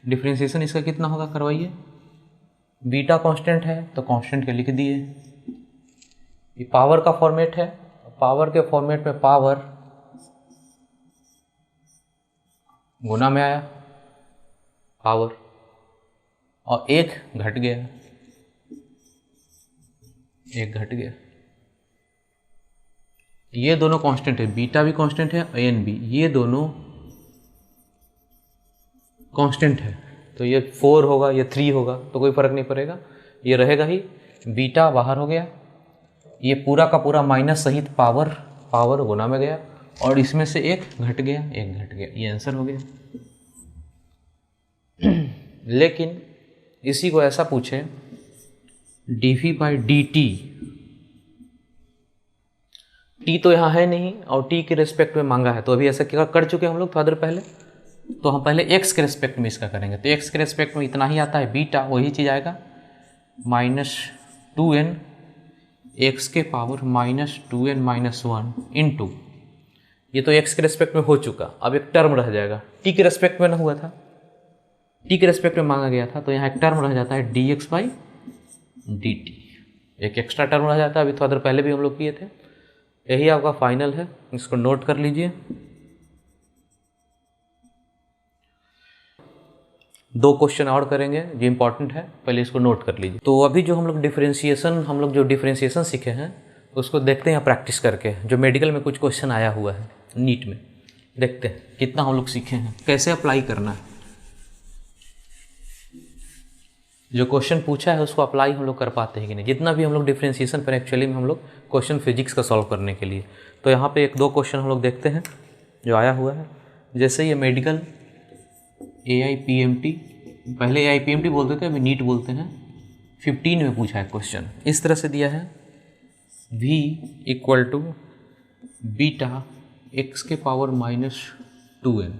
डिफरेंशिएशन इसका कितना होगा करवाइए, बीटा कांस्टेंट है तो कांस्टेंट के लिख दिए। ये पावर का फॉर्मेट है, पावर के फॉर्मेट में पावर गुना में आया पावर, और एक घट गया, एक घट गया, ये दोनों कांस्टेंट है, बीटा भी कांस्टेंट है, एन भी, ये दोनों कांस्टेंट है, तो ये 4 होगा, ये 3 होगा, तो कोई फर्क नहीं पड़ेगा, ये रहेगा ही, बीटा बाहर हो गया, ये पूरा का पूरा माइनस सहित पावर, पावर गुना में गया, और इसमें से एक घट गया, एक घट गया, ये आंसर हो गया। लेकिन इसी को ऐसा पूछे dv/dt, t तो यहाँ है नहीं और t के रेस्पेक्ट में मांगा है, तो अभी ऐसा क्या कर चुके हैं हम लोग थोड़ा देर पहले, तो हम पहले x के रेस्पेक्ट में इसका करेंगे, तो x के रेस्पेक्ट में इतना ही आता है, बीटा वही चीज़ आएगा, -2n x के पावर -2n - 1 इंटू, ये तो x के रेस्पेक्ट में हो चुका, अब एक टर्म रह जाएगा, t के रेस्पेक्ट में ना हुआ था, t के रेस्पेक्ट में मांगा गया था, तो यहाँ एक टर्म रह जाता है dx/dt, एक एक्स्ट्रा टर्म रह जाता है, अभी थोड़ा देर पहले भी हम लोग किए थे। यही आपका फाइनल है, इसको नोट कर लीजिए। 2 क्वेश्चन और करेंगे जो इंपॉर्टेंट है, पहले इसको नोट कर लीजिए। तो अभी जो हम लोग डिफरेंशिएशन सीखे हैं उसको देखते हैं प्रैक्टिस करके, जो मेडिकल में कुछ क्वेश्चन आया हुआ है, नीट में, देखते हैं कितना हम लोग सीखे हैं, कैसे अप्लाई करना है, जो क्वेश्चन पूछा है उसको अप्लाई हम लोग कर पाते हैं कि नहीं, जितना भी हम लोग डिफरेंशिएशन पर एक्चुअली में हम लोग क्वेश्चन फिजिक्स का सॉल्व करने के लिए। तो यहाँ पे 1-2 क्वेश्चन हम लोग देखते हैं जो आया हुआ है, जैसे ये मेडिकल AIPMT, पहले AIPMT बोलते थे, अभी नीट बोलते हैं, 15 में पूछा है क्वेश्चन, इस तरह से दिया है, v = बीटा x के पावर -2n,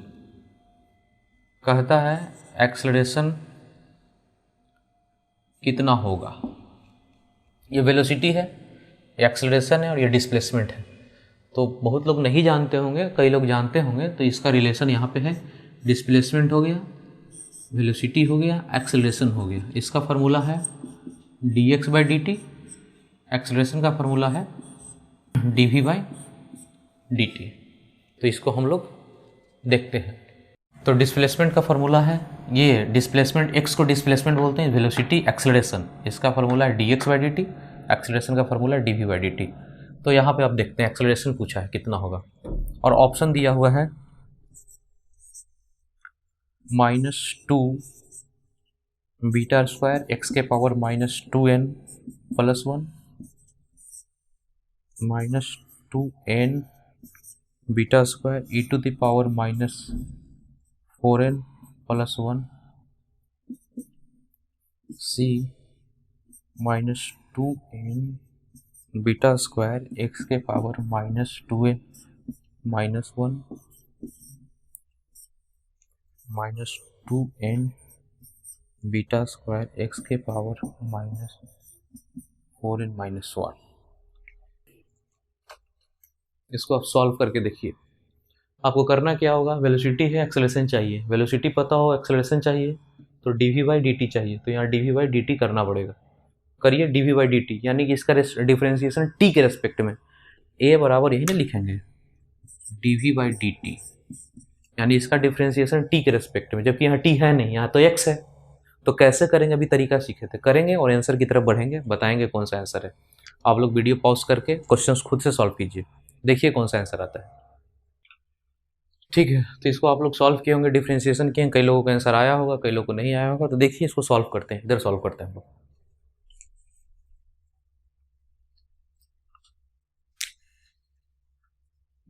कहता है एक्सेलरेशन कितना होगा, ये वेलोसिटी है, ये एक्सेलरेशन है और ये डिस्प्लेसमेंट है। तो बहुत लोग नहीं जानते होंगे, कई लोग जानते होंगे, तो इसका रिलेशन यहाँ पे है, डिस्प्लेसमेंट हो गया, वेलोसिटी हो गया, एक्सेलरेशन हो गया, इसका फार्मूला है dx/dt, एक्सेलरेशन का फार्मूला है dv/dt। तो इसको हम लोग देखते हैं। तो डिस्प्लेसमेंट का फार्मूला है, ये डिस्प्लेसमेंट, x को डिस्प्लेसमेंट बोलते हैं, वेलोसिटी एक्सेलरेशन, इसका फार्मूला है dx/dt, एक्सेलरेशन का फार्मूला है dv/dt। तो यहाँ पे आप देखते हैं एक्सेलरेशन पूछा है कितना होगा, और ऑप्शन दिया हुआ है -2 बीटा स्क्वायर एक्स के power -2n plus 1 -2n beta square e to the power -4n plus 1 c -2n beta square x के power -2n -1 -2n beta square x के पावर -4n -1। इसको आप सॉल्व करके देखिए। आपको करना क्या होगा, वेलोसिटी है, एक्सेलरेशन चाहिए। वेलोसिटी पता हो, एक्सेलरेशन चाहिए, तो dv/dt चाहिए, तो यहाँ dv/dt करना पड़ेगा। करिए dv/dt, यानी कि इसका डिफरेंशिएशन t के रेस्पेक्ट में a बराबर यही ना लिखेंगे dv/dt, यानी इसका डिफरेंशिएशन t के रेस्पेक्ट में, जबकि यहाँ t है नहीं, यहाँ तो x है। तो कैसे करेंगे, अभी तरीका सीखे थे, करेंगे और आंसर की तरफ बढ़ेंगे, बताएंगे कौन सा आंसर है। आप लोग वीडियो पॉज करके क्वेश्चंस खुद से सॉल्व कीजिए, देखिए कौन सा आंसर आता है। ठीक है, तो इसको आप लोग सॉल्व किए होंगे, डिफरेंशिएशन किए, कई लोगों का आंसर आया होगा, कई लोगों को नहीं आया होगा। तो देखिए इसको सॉल्व करते हैं, इधर सॉल्व करते हैं हम लोग।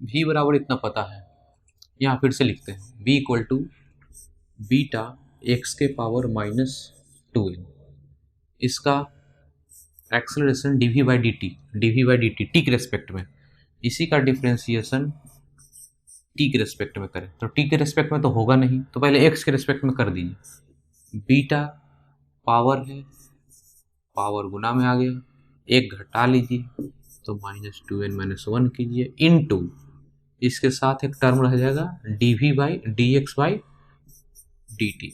v बराबर इतना पता है, यहाँ फिर से लिखते हैं v equal to beta x के पावर -2n, इसका एक्सेलरेशन dv/dt, dv/dt t के रेस्पेक्ट में, इसी का डिफरेंशिएशन t के रेस्पेक्ट में करें, तो t के रेस्पेक्ट में तो होगा नहीं, तो पहले x के रेस्पेक्ट में कर दीजिए। बीटा पावर है, पावर गुना में आ गया, एक घटा लीजिए तो -2n -1 कीजिए, इनटू इसके साथ एक टर्म रह जाएगा dv/dx/dt,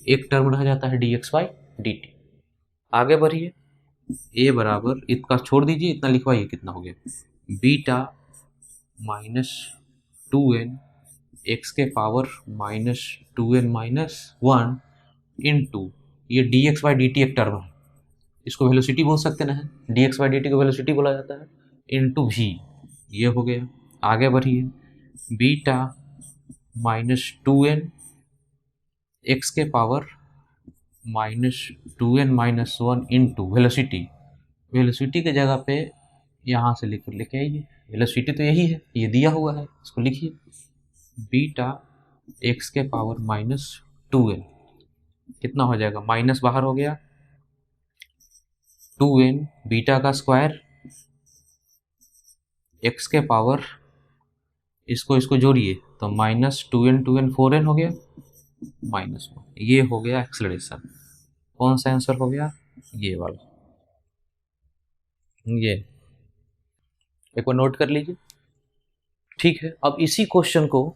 एक टर्म रह जाता है dx/dt। आगे बढ़िए, a बराबर, इतना छोड़ दीजिए, इतना लिखवाइए, कितना हो गया, बीटा -2n एक्स के पावर -2n -1 इनटू ये dx/dt एक टर्म है, इसको वेलोसिटी बोल सकते ना, है dx/dt को वेलोसिटी बोला जाता है, इनटू v, ये हो गया। आगे बढ़िए, बीटा -2n एक्स के power -2n -1 into velocity, velocity के जगह पे यहाँ से लेके आइए, वेलोसिटी तो यही है, ये दिया हुआ है, इसको लिखिए बीटा एक्स के पावर -2n, कितना हो जाएगा, माइनस बाहर हो गया, 2n बीटा का स्क्वायर एक्स के पावर, इसको जोड़िए तो -2n 2n 4n हो गया, -1, ये हो गया एक्सेलरेशन। कौन सा आंसर हो गया, ये वाला, ये एक बार नोट कर लीजिए। ठीक है, अब इसी क्वेश्चन को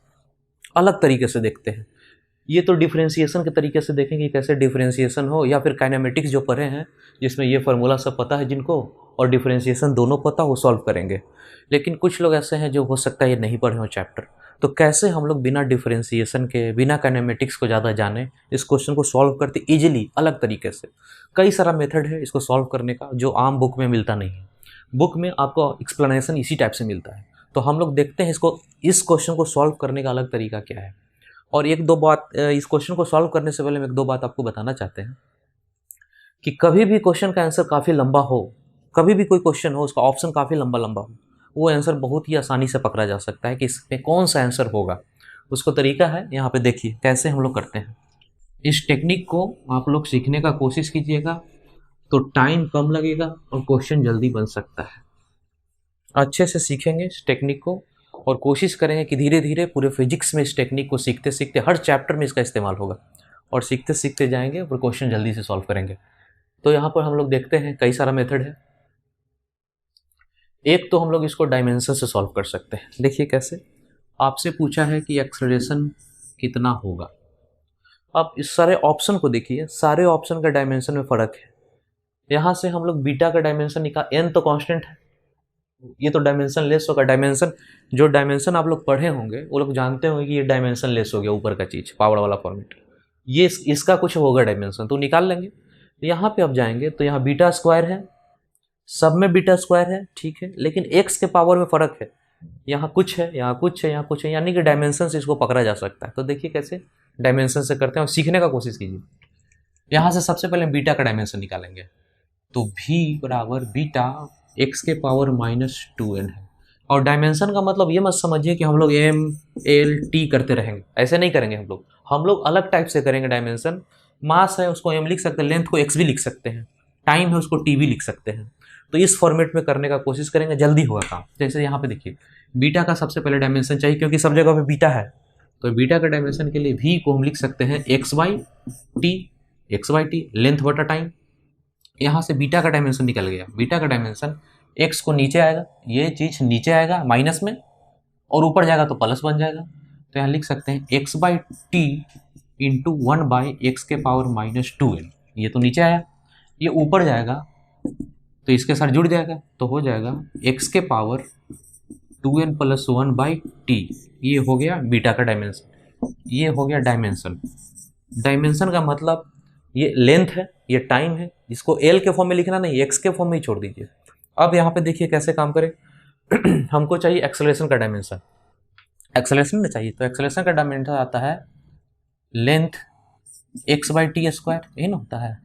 अलग तरीके से देखते हैं। ये तो डिफरेंशिएशन के तरीके से देखेंगे कैसे डिफरेंशिएशन हो, या फिर काइनेमेटिक्स जो पढ़े हैं जिसमें ये फार्मूला सब पता है जिनको, और डिफरेंशिएशन दोनों पता, वो सॉल्व करेंगे। लेकिन कुछ लोग ऐसे हैं जो हो सकता है ये नहीं पढ़े हो चैप्टर, तो कैसे हम लोग बिना डिफरेंशिएशन के, बिना काइनेमेटिक्स को ज़्यादा जाने, इस क्वेश्चन को सॉल्व करते ईजिली अलग तरीके से। कई सारा मेथड है इसको सॉल्व करने का जो आम बुक में मिलता नहीं है, बुक में आपको एक्सप्लेनेशन इसी टाइप से मिलता है। तो हम लोग देखते हैं इसको, इस क्वेश्चन को सॉल्व करने का अलग तरीका क्या है। और एक दो बात, इस क्वेश्चन को सॉल्व करने से पहले हम एक दो बात आपको बताना चाहते हैं कि कभी भी क्वेश्चन का आंसर काफ़ी लंबा हो, कभी भी कोई क्वेश्चन हो उसका ऑप्शन काफ़ी लंबा लंबा हो, वो आंसर बहुत ही आसानी से पकड़ा जा सकता है कि इसमें कौन सा आंसर होगा। उसको तरीका है, यहाँ पे देखिए कैसे हम लोग करते हैं। इस टेक्निक को आप लोग सीखने का कोशिश कीजिएगा तो टाइम कम लगेगा और क्वेश्चन जल्दी बन सकता है। अच्छे से सीखेंगे इस टेक्निक को और कोशिश करेंगे कि धीरे धीरे पूरे फिजिक्स में इस टेक्निक को सीखते सीखते हर चैप्टर में इसका इस्तेमाल होगा, और सीखते सीखते जाएंगे और क्वेश्चन जल्दी से सॉल्व करेंगे। तो यहाँ पर हम लोग देखते हैं कई सारा मेथड है। एक तो हम लोग इसको डायमेंशन से सॉल्व कर सकते हैं। देखिए कैसे, आपसे पूछा है कि एक्सेलरेशन कितना होगा। अब इस सारे ऑप्शन को देखिए, सारे ऑप्शन का डायमेंशन में फ़र्क है। यहाँ से हम लोग बीटा का डायमेंशन निकाल, एन तो कांस्टेंट है, ये तो डायमेंशन लेस होगा। डायमेंशन, जो डायमेंशन आप लोग पढ़े होंगे वो लोग जानते होंगे कि ये डायमेंशन लेस हो गया, ऊपर का चीज़ पावर वाला फॉर्मेट, ये इसका कुछ होगा डायमेंशन, तो निकाल लेंगे। यहाँ पे आप जाएंगे तो यहाँ बीटा स्क्वायर है, सब में बीटा स्क्वायर है, ठीक है, लेकिन एक्स के पावर में फ़र्क है, यहाँ कुछ है, यहाँ कुछ है, यहाँ कुछ है, यानी कि डायमेंशन से इसको पकड़ा जा सकता है। तो देखिए कैसे, डायमेंशन से करते हैं और सीखने का कोशिश कीजिए। यहाँ से सबसे पहले बीटा का डायमेंशन निकालेंगे, तो v बराबर बीटा x के पावर -2n है। और डायमेंशन का मतलब ये मत समझिए कि हम लोग m l t करते रहेंगे, ऐसे नहीं करेंगे हम लोग अलग टाइप से करेंगे डायमेंशन। मास है उसको m लिख सकते हैं, लेंथ को x भी लिख सकते हैं, टाइम है उसको t भी लिख सकते हैं। तो इस फॉर्मेट में करने का कोशिश करेंगे, जल्दी होगा काम। जैसे यहाँ पे देखिए बीटा का सबसे पहले डायमेंशन चाहिए, क्योंकि सब जगह पे बीटा है। तो बीटा का डायमेंशन के लिए v को हम लिख सकते हैं x बाई टी, लेंथ बटा टाइम। यहाँ से बीटा का डायमेंशन निकल गया। बीटा का डायमेंशन x को नीचे आएगा, ये चीज नीचे आएगा माइनस में, और ऊपर जाएगा तो प्लस बन जाएगा। तो यहाँ लिख सकते हैं x by T into 1/x के पावर -2n। ये तो नीचे आया, ये ऊपर जाएगा तो इसके साथ जुड़ जाएगा, तो हो जाएगा x के पावर 2n + 1/t। ये हो गया बीटा का डायमेंशन। ये हो गया डायमेंशन। डायमेंशन का मतलब ये लेंथ है, ये टाइम है। इसको एल के फॉर्म में लिखना नहीं, एक्स के फॉर्म में ही छोड़ दीजिए। अब यहाँ पे देखिए कैसे काम करे। हमको चाहिए एक्सेलरेशन का डायमेंशन। एक्सेलरेशन ना चाहिए, तो एक्सेलरेशन का डायमेंशन आता है लेंथ x/t², यही ना होता है।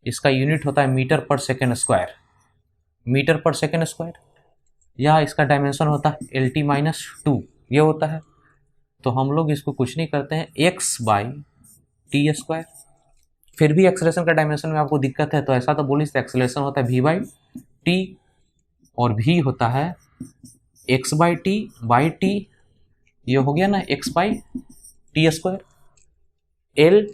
इसका यूनिट होता है मीटर पर सेकेंड स्क्वायर, मीटर पर सेकेंड स्क्वायर। या इसका डायमेंशन होता है LT-2, ये होता है। तो हम लोग इसको कुछ नहीं करते हैं, x/t²। फिर भी एक्सेलरेशन का डायमेंशन में आपको दिक्कत है तो ऐसा तो बोलिए, एक्सेलरेशन होता है v/t और v होता है x/t/t। ये हो गया ना x/t², l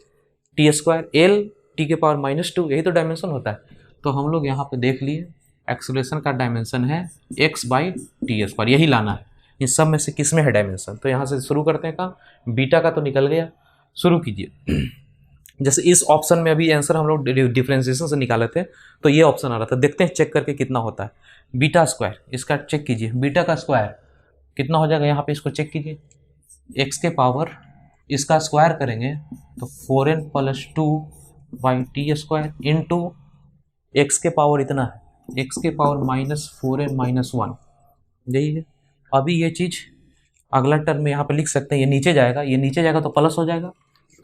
t², l t के पावर -2, यही तो डायमेंशन होता है। तो हम लोग यहाँ पे देख लिए एक्सेलरेशन का डायमेंशन है x/t², यही लाना है। इन सब में से किस में है डायमेंशन? तो यहाँ से शुरू करते हैं काम। बीटा का तो निकल गया, शुरू कीजिए। जैसे इस ऑप्शन में अभी आंसर हम लोग डिफरेंशिएशन से निकाले थे, तो ये ऑप्शन आ रहा था। देखते हैं चेक करके कितना होता है। बीटा स्क्वायर, इसका चेक कीजिए, बीटा का स्क्वायर कितना हो जाएगा। यहाँ पे इसको चेक कीजिए, x के पावर इसका स्क्वायर करेंगे तो 4n + 2/t² इंटू x के पावर इतना है, x के पावर -4n - 1, यही है। अभी ये चीज़ अगला टर्म में यहाँ पे लिख सकते हैं, ये नीचे जाएगा, ये नीचे जाएगा तो प्लस हो जाएगा,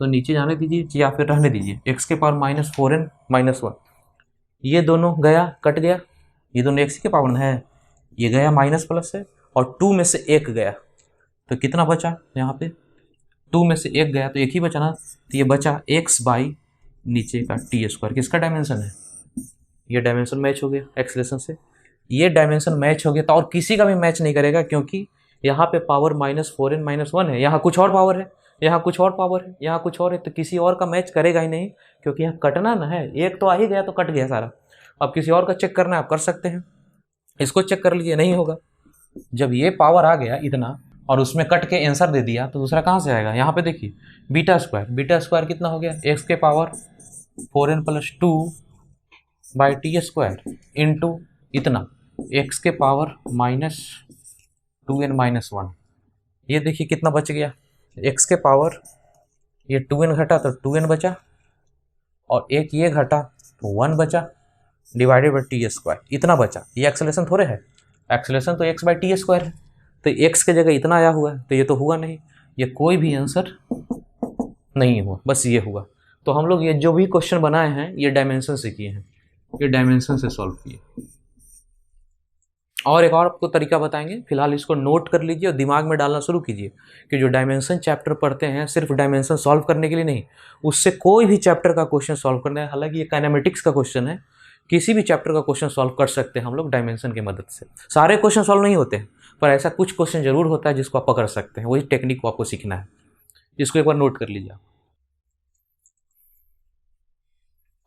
तो नीचे जाने दीजिए या फिर रहने दीजिए। x के पावर -4n - 1, ये दोनों गया, कट गया, ये दोनों x के पावर में है, ये गया माइनस प्लस है, और 2 में से 1 गया तो कितना बचा। यहाँ पे 2 में से 1 गया तो एक ही बचा ना, तो ये बचा x/ नीचे का t²। किसका डायमेंशन है? ये डायमेंशन मैच हो गया एक्सेलरेशन से। ये डायमेंशन मैच हो गया तो और किसी का भी मैच नहीं करेगा, क्योंकि यहाँ पे पावर -4n - 1 है, यहाँ कुछ और पावर है, यहाँ कुछ और पावर है, यहाँ कुछ और है, तो किसी और का मैच करेगा ही नहीं, क्योंकि यहाँ कटना ना है। एक तो आ ही गया तो कट गया सारा। अब किसी और का चेक करना है आप कर सकते हैं, इसको चेक कर लीजिए, नहीं होगा। जब ये पावर आ गया इतना और उसमें कट के आंसर दे दिया तो दूसरा कहाँ से आएगा। यहाँ पे देखिए बीटा स्क्वायर कितना हो गया, x के पावर 4n + 2/t² इंटू इतना x के पावर -2n - 1। ये देखिए कितना बच गया, x के पावर ये 2n घटा तो 2n बचा, और एक ये घटा तो 1 बचा, डिवाइडेड बाई t², इतना बचा। ये एक्सेलरेशन थोड़े है, एक्सेलरेशन तो x/t² है, तो x के जगह इतना आया हुआ है, तो ये तो हुआ नहीं, ये कोई भी आंसर नहीं हुआ, बस ये हुआ। तो हम लोग ये जो भी क्वेश्चन बनाए हैं ये डायमेंशन से किए हैं, ये डायमेंशन से सॉल्व किए। और एक और आपको तरीका बताएंगे, फिलहाल इसको नोट कर लीजिए और दिमाग में डालना शुरू कीजिए कि जो डायमेंशन चैप्टर पढ़ते हैं सिर्फ डायमेंशन सॉल्व करने के लिए नहीं, उससे कोई भी चैप्टर का क्वेश्चन सॉल्व करना है। हालांकि ये काइनेमेटिक्स का क्वेश्चन है, किसी भी चैप्टर का क्वेश्चन सॉल्व कर सकते हैं हम लोग डायमेंशन की मदद से। सारे क्वेश्चन सॉल्व नहीं होते हैं, पर ऐसा कुछ क्वेश्चन जरूर होता है जिसको आप पकड़ सकते हैं, वही टेक्निक को आपको सीखना है। इसको एक बार नोट कर लीजिए।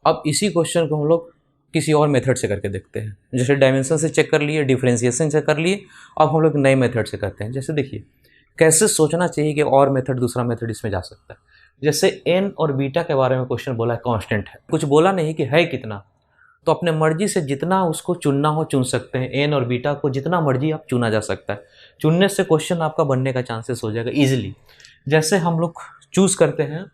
अब इसी क्वेश्चन को हम लोग किसी और मेथड से करके देखते हैं। जैसे डायमेंशन से चेक कर लिए, डिफरेंशिएशन से कर लिए, अब हम लोग नए मेथड से करते हैं। जैसे देखिए कैसे सोचना चाहिए कि और मेथड, दूसरा मेथड इसमें जा सकता है। जैसे एन और बीटा के बारे में क्वेश्चन बोला है, कांस्टेंट है, कुछ बोला नहीं कि है कितना, तो अपने मर्जी से जितना उसको चुनना हो चुन सकते हैं। एन और बीटा को जितना मर्जी आप चुना जा सकता है, चुनने से क्वेश्चन आपका बनने का चांसेस हो जाएगा ईजिली। जैसे हम लोग चूज करते हैं,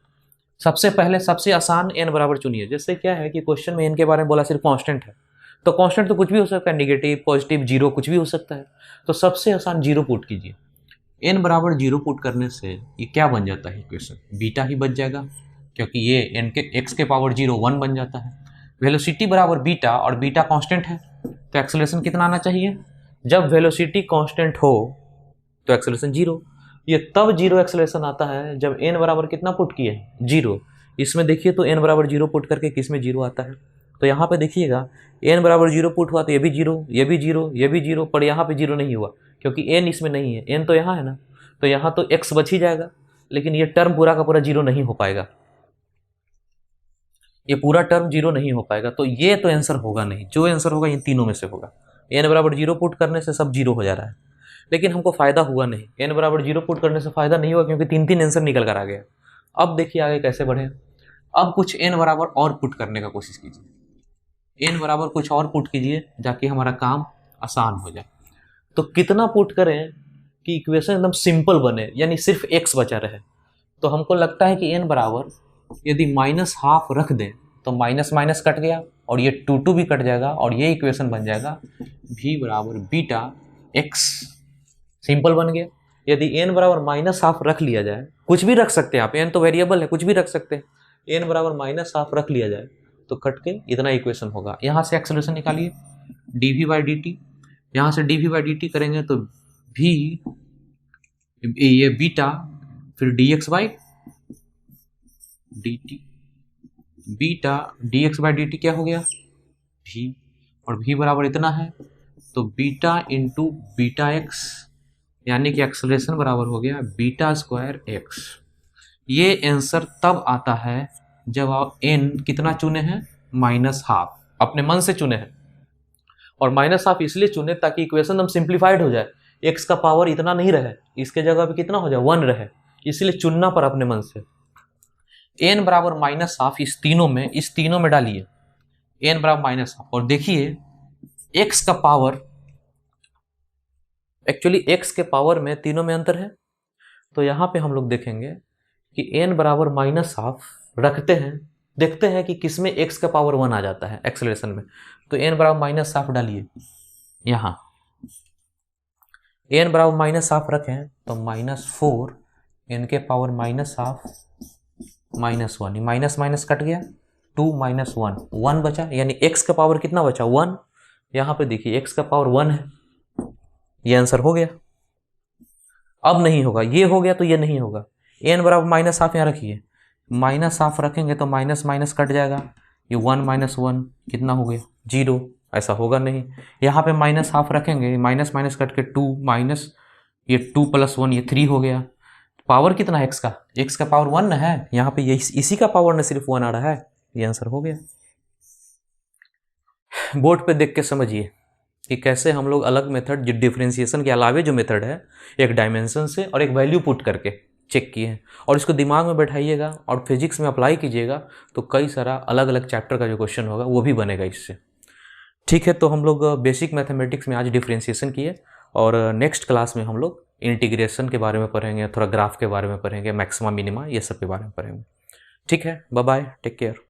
सबसे पहले सबसे आसान एन बराबर चुनिए। जैसे क्या है कि क्वेश्चन में एन के बारे में बोला सिर्फ कांस्टेंट है, तो कांस्टेंट तो कुछ भी हो सकता है, नेगेटिव, पॉजिटिव, जीरो, कुछ भी हो सकता है। तो सबसे आसान जीरो पुट कीजिए। n बराबर 0 पुट करने से ये क्या बन जाता है इक्वेशन, बीटा ही बच जाएगा, क्योंकि ये n के x के पावर 0 1 बन जाता है। वेलोसिटी बराबर बीटा और बीटा कांस्टेंट है, तो एक्सेलरेशन कितना आना चाहिए, जब वेलोसिटी कांस्टेंट हो तो एक्सेलरेशन 0। ये तब 0 एक्सेलरेशन आता है जब n बराबर कितना पुट किए, 0। इसमें देखिए तो n बराबर 0 पुट करके किस में 0 आता है, तो यहाँ पे देखिएगा n बराबर 0 पुट हुआ तो ये भी 0, ये भी 0, ये भी 0, पर यहाँ पे 0 नहीं हुआ क्योंकि n इसमें नहीं है, n तो यहाँ है ना, तो यहाँ तो x बच ही जाएगा, लेकिन ये टर्म पूरा का पूरा 0 नहीं हो पाएगा, ये पूरा टर्म 0 नहीं हो पाएगा, तो ये तो आंसर होगा नहीं। जो आंसर होगा इन तीनों में से होगा। n बराबर 0 पुट करने से सब 0 हो जा रहा है, लेकिन हमको फायदा हुआ नहीं, n बराबर 0 पुट करने से फायदा नहीं हुआ क्योंकि 3 आंसर निकल कर आ गया। अब देखिए आगे कैसे बढ़े, अब कुछ n बराबर और पुट करने का कोशिश कीजिए, n बराबर कुछ और पुट कीजिए ताकि हमारा काम आसान हो जाए। तो कितना पुट करें कि इक्वेशन एकदम सिंपल बने, यानी सिर्फ x बचा रहे, तो हमको लगता है कि n बराबर यदि -12 रख दें तो माइनस माइनस कट गया और ये 2 भी कट जाएगा और ये इक्वेशन बन जाएगा v बराबर बीटा x, सिंपल बन गया। यदि n बराबर -12 रख लिया जाए, कुछ भी रख सकते हैं आप, n तो वेरिएबल है, कुछ भी रख सकते हैं, n बराबर -12 रख लिया जाए तो कट के इतना इक्वेशन होगा। यहाँ से एक्सेलरेशन निकालिए dv/dt, यहाँ से dv/dt करेंगे तो v ये बीटा फिर dx/dt, बीटा dx/dt क्या हो गया v, और v बराबर इतना है तो बीटा इंटू बीटा एक्स, यानी कि एक्सेलरेशन बराबर हो गया बीटा स्क्वायर एक्स। ये आंसर तब आता है जब आप n कितना चुने हैं, -12, अपने मन से चुने हैं, और -12 इसलिए चुने ताकि इक्वेशन हम सिंप्लीफाइड हो जाए, x का पावर इतना नहीं रहे, इसके जगह पे कितना हो जाए 1 रहे, इसलिए चुनना पर अपने मन से। n बराबर -12 इस तीनों में डालिए, n बराबर -12 और देखिए x का पावर, एक्चुअली x के पावर में तीनों में अंतर है, तो यहाँ पे हम लोग देखेंगे कि n बराबर -12 रखते हैं, देखते हैं कि किसमें x का पावर 1 आ जाता है एक्सेलरेशन में, तो n बराबर -12 डालिए, यहाँ n बराबर -12 रखें तो -4 n के पावर -12 -1, माइनस माइनस कट गया, 2 - 1, 1 बचा, यानी x का पावर कितना बचा 1। यहाँ पे देखिए x का पावर 1 है, ये आंसर हो गया। अब नहीं होगा, ये हो गया तो ये नहीं होगा, n बराबर -12 यहाँ रखिए, -12 रखेंगे तो माइनस माइनस कट जाएगा, ये 1 - 1 कितना हो गया 0, ऐसा होगा नहीं। यहाँ पे -12 रखेंगे, माइनस माइनस कट के 2 माइनस ये 2 + 1 ये 3 हो गया। पावर कितना है x का पावर 1 है, यहाँ पे ये इसी का पावर ने सिर्फ 1 आ रहा है, ये आंसर हो गया। बोर्ड पे देख के समझिए कि कैसे हम लोग अलग मेथड, जो डिफरेंशिएशन के अलावे जो मेथड है, एक डायमेंशन से और एक वैल्यू पुट करके चेक किए हैं, और इसको दिमाग में बैठाइएगा और फिजिक्स में अप्लाई कीजिएगा तो कई सारा अलग अलग चैप्टर का जो क्वेश्चन होगा वो भी बनेगा इससे। ठीक है, तो हम लोग बेसिक मैथमेटिक्स में आज डिफरेंशिएशन किए, और नेक्स्ट क्लास में हम लोग इंटीग्रेशन के बारे में पढ़ेंगे, थोड़ा ग्राफ के बारे में पढ़ेंगे, मैक्सिमा मिनिमा ये सब के बारे में पढ़ेंगे। ठीक है, बाय बाय, टेक केयर।